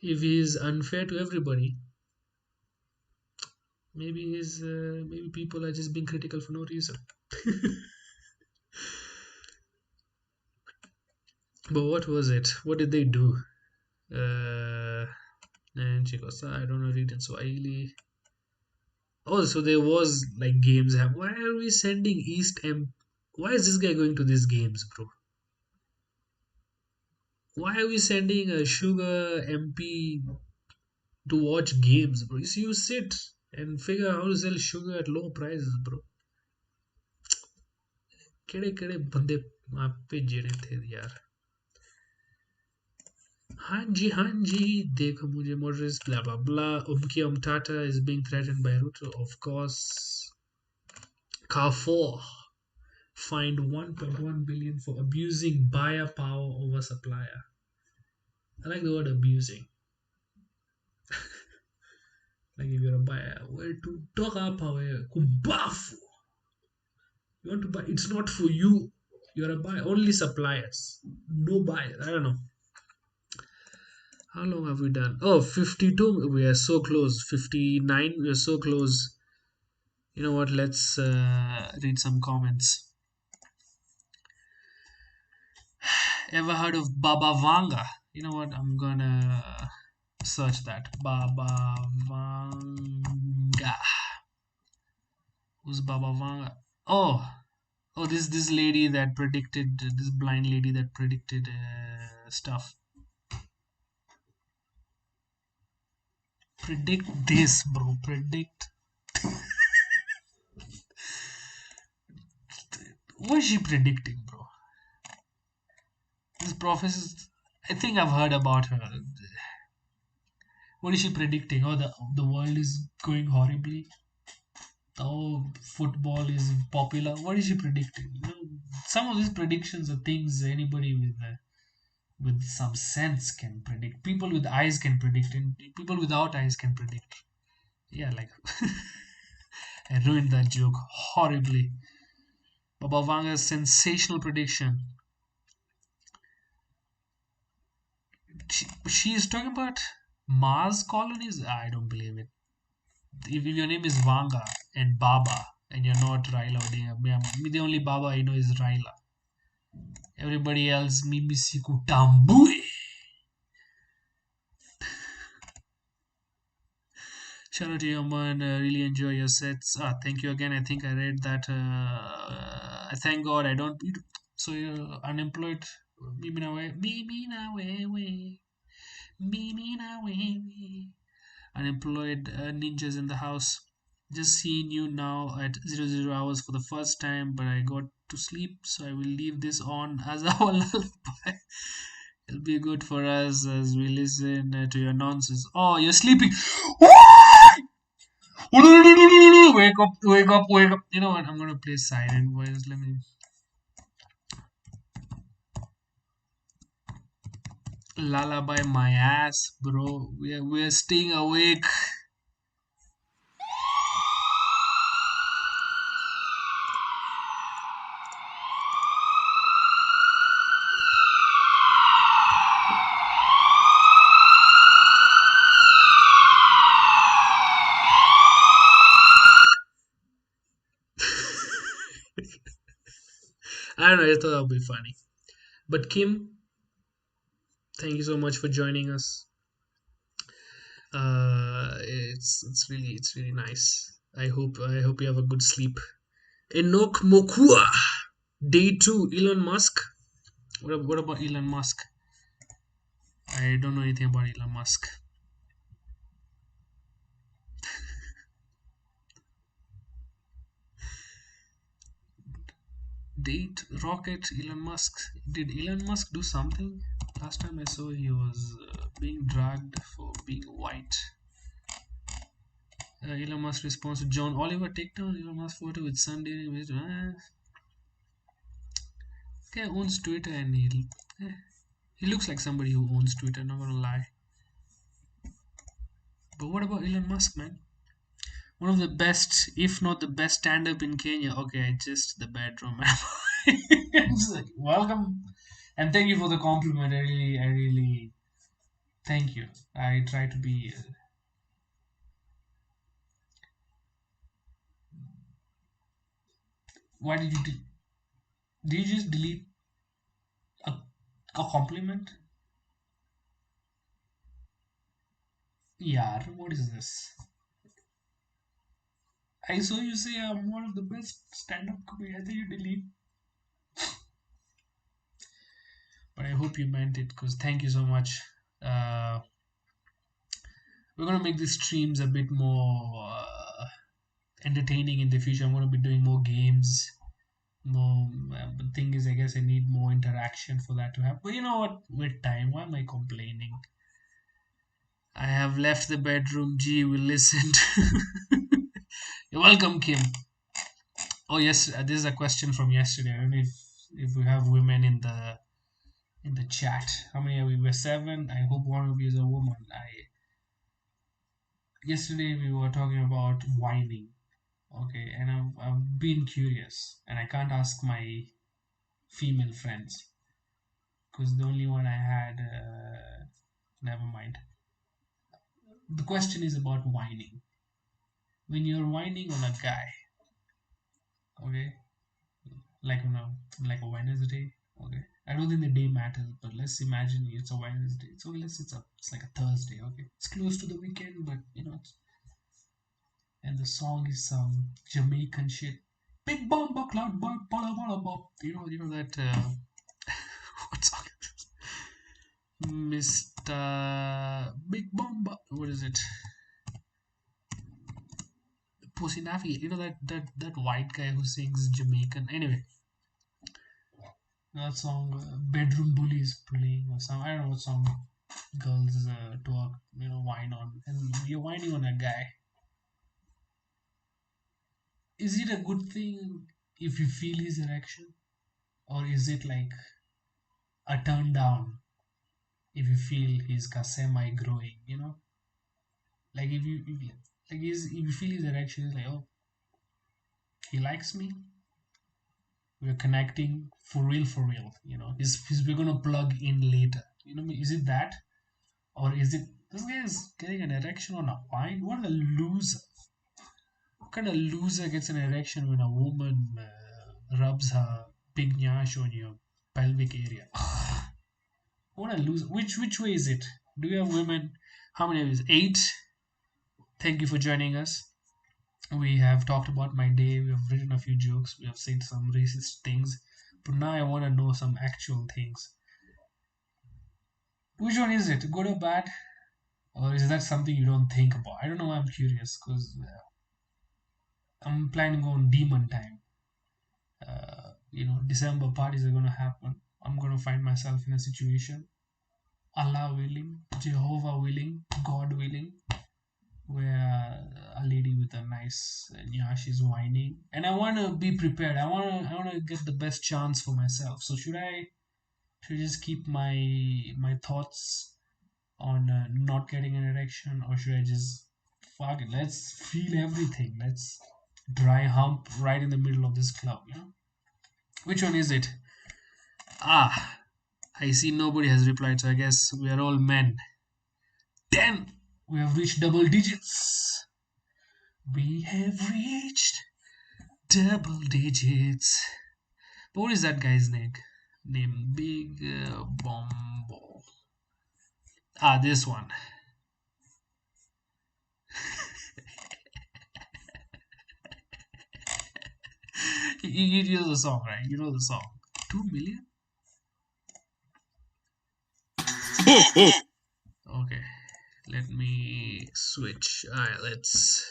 If he's unfair to everybody, maybe people are just being critical for no reason. But what was it? What did they do? And she goes, I don't know, read in Swahili. Oh, so there was like games. Why are we sending East M? Why is this guy going to these games, bro? Why are we sending a sugar MP to watch games, bro? You sit and figure out how to sell sugar at low prices, bro. केड़े केड़े बंदे आप पे जेड़े थे यार. हाँ जी देखो मुझे Moses blah blah blah. Umki Umtata is being threatened by Ruto, of course. Carrefour fined 1.1 billion for abusing buyer power over supplier. I like the word abusing. Like if you're a buyer, where to talk up kubafu. You want to buy, it's not for you. You're a buyer, only suppliers. No buyers. I don't know. How long have we done? Oh, 52. We are so close. 59. We are so close. You know what? Let's read some comments. Ever heard of Baba Vanga? You know what? I'm gonna search that. Baba Vanga. Who's Baba Vanga? Oh, oh, this lady that predicted, this blind lady that predicted stuff. Predict this, bro. Predict. What is she predicting, bro? This professor. I think I've heard about her. What is she predicting? Oh, the world is going horribly. Oh, football is popular. What is she predicting? Some of these predictions are things anybody with some sense can predict. People with eyes can predict, and people without eyes can predict. Yeah, like I ruined that joke horribly. Baba Vanga's sensational prediction. She is talking about Mars colonies. I don't believe it. If your name is Vanga and Baba and you're not Raila Odinga, the only Baba I know is Raila. Everybody else, Mimi Siku Tambue. Shout out to you, man. Really enjoy your sets. Thank you again. I think I read that. I thank God I don't. So you're unemployed. Mimi na we. Mimi na we. Mimi na we. Unemployed ninjas in the house. Just seeing you now at 00 hours for the first time, but I got to sleep, so I will leave this on as our lullaby. It'll be good for us as we listen to your nonsense. Oh, you're sleeping. Wake up, wake up, wake up. You know what? I'm gonna play silent voice. Let me lullaby my ass, bro. We're staying awake. I don't know. I thought that would be funny. But Kim, thank you so much for joining us. It's really nice. I hope you have a good sleep. Enoch Mokua, day two. Elon Musk. What about Elon Musk? I don't know anything about Elon Musk. Date Rocket Elon Musk. Did Elon Musk do something? Last time I saw he was being dragged for being white. Elon Musk response to John Oliver takedown Elon Musk photo with Sunday. Guy owns Twitter and he looks like somebody who owns Twitter. Not gonna lie. But what about Elon Musk, man? One of the best, if not the best, stand-up in Kenya. Okay, just the bedroom. It's like, welcome, and thank you for the compliment. I really thank you. I try to be. Why did you just delete a, a compliment? Yeah, what is this? I saw you say I'm one of the best stand-up comedians. I think you delete, but I hope you meant it because thank you so much. Uh, we're gonna make these streams a bit more entertaining in the future. I'm gonna be doing more games, more. The thing is, I guess I need more interaction for that to happen. But you know what? With time, why am I complaining? I have left the bedroom. Gee, will listen. You're welcome, Kim. Oh yes, this is a question from yesterday. I don't know if we have women in the chat. How many are we? We're seven. I hope one of you is a woman. I Yesterday we were talking about whining. Okay, and I've been curious, and I can't ask my female friends because the only one I had. Never mind. The question is about whining. When you're whining on a guy, okay, like on a Wednesday, okay, I don't think the day matters, but let's imagine it's a Wednesday. So it's like a Thursday. Okay, it's close to the weekend, but and the song is some Jamaican shit. Big Bomba Cloud Boy, bala bala bop. You know that what song is this? Mr. Big Bomba. What is it? Pussy Nafi. You know that white guy who sings Jamaican. Anyway, that song Bedroom Bully is playing or some. I don't know what song girls talk. Whine on, and you're whining on a guy. Is it a good thing if you feel his erection, or is it like a turn down if you feel his semi growing? Like if you feel his erection, it's like, oh, he likes me. We're connecting for real, for real. We're gonna plug in later. Is it that, or is it this guy is getting an erection on a wine? What a loser! What kind of loser gets an erection when a woman rubs her big nyash on your pelvic area? What a loser! Which way is it? Do you have women? How many of you? 8. Thank you for joining us. We have talked about my day. We have written a few jokes. We have said some racist things. But now I want to know some actual things. Which one is it? Good or bad? Or is that something you don't think about? I don't know. I'm curious because I'm planning on demon time. December parties are gonna happen. I'm gonna find myself in a situation, Allah willing, Jehovah willing, God willing, where a lady with a nice nyash is whining, and I wanna be prepared. I wanna get the best chance for myself. So should I just keep my thoughts on not getting an erection, or should I just fuck it? Let's feel everything. Let's dry hump right in the middle of this club. Which one is it? Ah, I see nobody has replied, so I guess we are all men. 10! We have reached double digits. We have reached double digits. But what is that guy's name? Big Bombo. Ah, this one. You know the song, right? You know the song. 2 million? Okay. Let me switch. Alright, let's.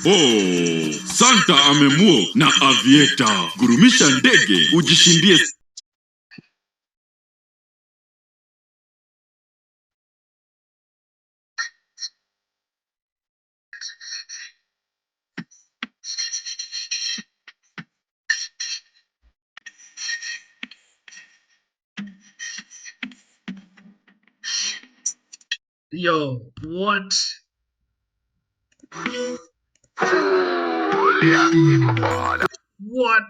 Oh, Santa amemua na avieta. Gurumisha ndege ujishindie. Yo, what? What?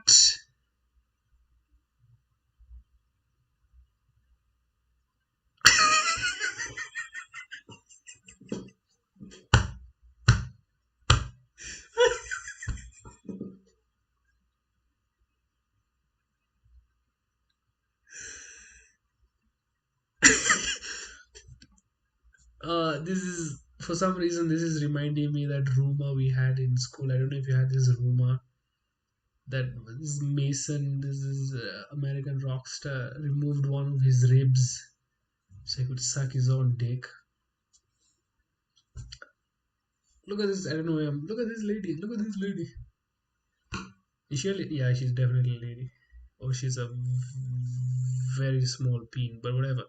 This is for some reason this is reminding me that rumor we had in school. I don't know if you had this rumor that this Mason, this is American rock star, removed one of his ribs so he could suck his own dick. Look at this. I don't know him. Look at this lady. Look at this lady. Is she yeah, she's definitely a lady. Or she's a very small peen, but whatever.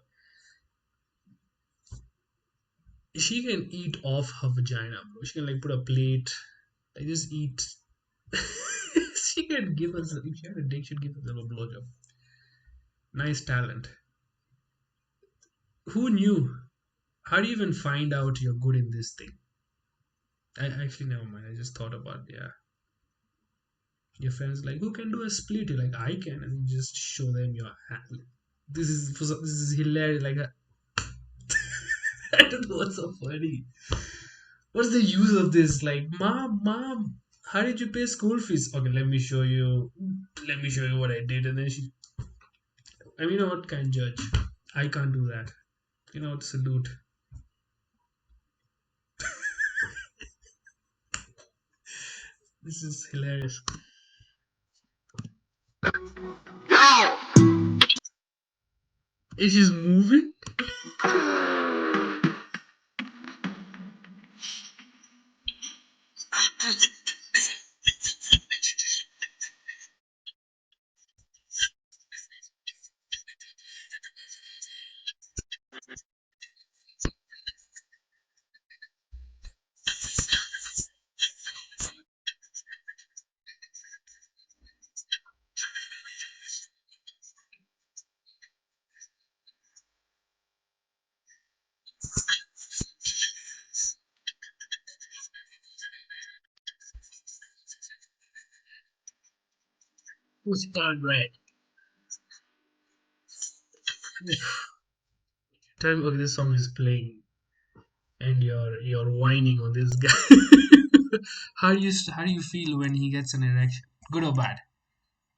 She can eat off her vagina, bro. She can like put a plate, like just eat. She can give us, if she had a dick, she'd give herself a blowjob. Nice talent. Who knew? How do you even find out you're good in this thing? I actually never mind. I just thought about, yeah. Your friends like, who can do a split? You're like, I can, and you just show them your hand. This is hilarious. Like, I don't know what's so funny. What's the use of this? Like, mom, how did you pay school fees? Okay, let me show you. Let me show you what I did. And then she, I mean, you know what? Can't judge. I can't do that. You know, salute. This is hilarious. It is moving. Who's gone red? Tell me, okay, this song is playing, and you're whining on this guy. How do you feel when he gets an erection? Good or bad?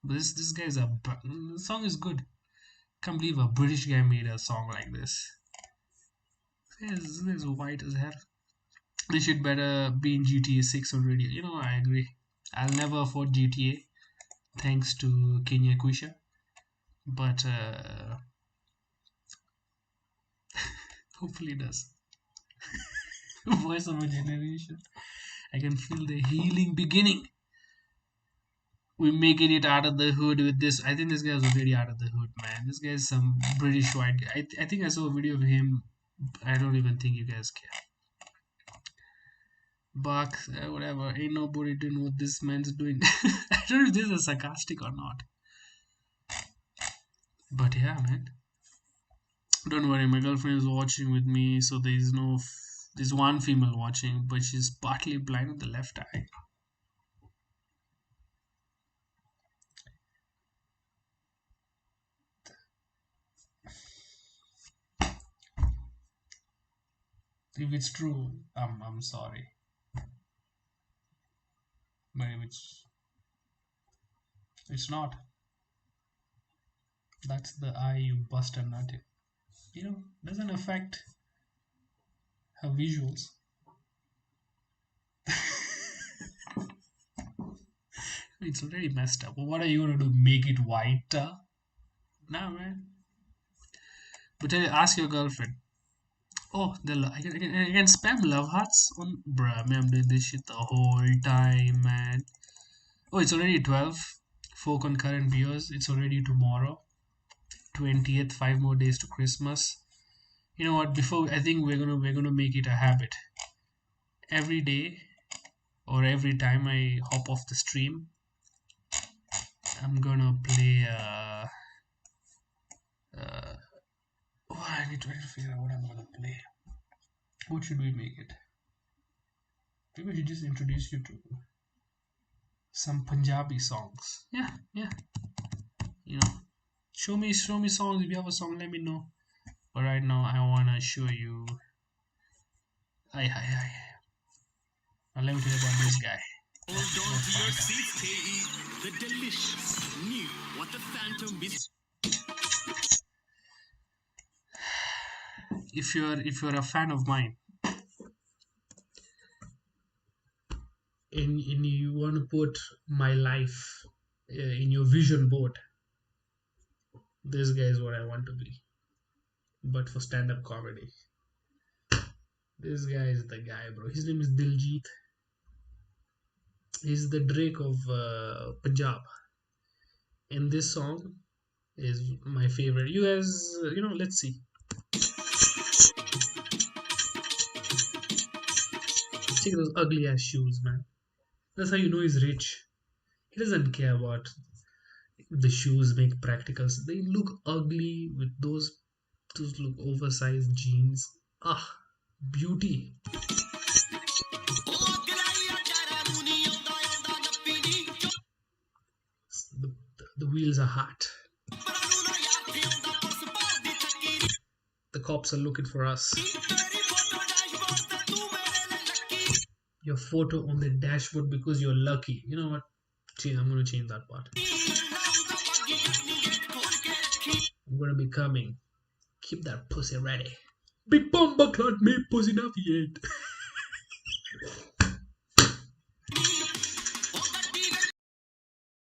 But this guy's the song is good. Can't believe a British guy made a song like this. This is white as hell. This should better be in GTA 6 already. You know, I agree. I'll never afford GTA thanks to Kenya Kwisha, but hopefully it does. Voice of a generation. I can feel the healing beginning. We making it out of the hood with this. I think this guy's already out of the hood, man. This guy's some British white guy. I think I saw a video of him. I don't even think you guys care. Buck, whatever. Ain't nobody doing what this man's doing. I don't know if this is sarcastic or not. But yeah, man. Don't worry, my girlfriend is watching with me, so there's no. There's one female watching, but she's partly blind on the left eye. If it's true, I'm sorry. But if it's not, that's the eye you bust a nut in. You know, doesn't affect her visuals. It's already messed up. Well, what are you gonna do? Make it whiter? Nah, man. But ask your girlfriend. Oh, I can spam love hearts on. Bruh, man, I'm doing this shit the whole time, man. Oh, it's already 12. 4 concurrent viewers. It's already tomorrow. 20th. 5 more days to Christmas. You know what? Before I think we're gonna make it a habit. Every day or every time I hop off the stream, I'm gonna play. Oh, I need to figure out what I'm gonna play. What should we make it? Maybe we should just introduce you to some Punjabi songs. Yeah, yeah. You know, show me songs. If you have a song, let me know. But right now, I wanna show you. Hi, hi, hi. Now let me tell you about this guy. Hold on to your seats, KE. The delicious new What the Phantom is. If you're a fan of mine, and you want to put my life in your vision board, this guy is what I want to be. But for stand-up comedy, this guy is the guy, bro. His name is Diljit. He's the Drake of Punjab, and this song is my favorite. You guys, let's see. Check those ugly ass shoes, man. That's how you know he's rich. He doesn't care about the shoes make practicals. They look ugly with those look oversized jeans. Ah, beauty. The wheels are hot. The cops are looking for us. Your photo on the dashboard because you're lucky. You know what? I'm going to change that part. coming. Keep that pussy ready. Big bomba clot me pussy navigate.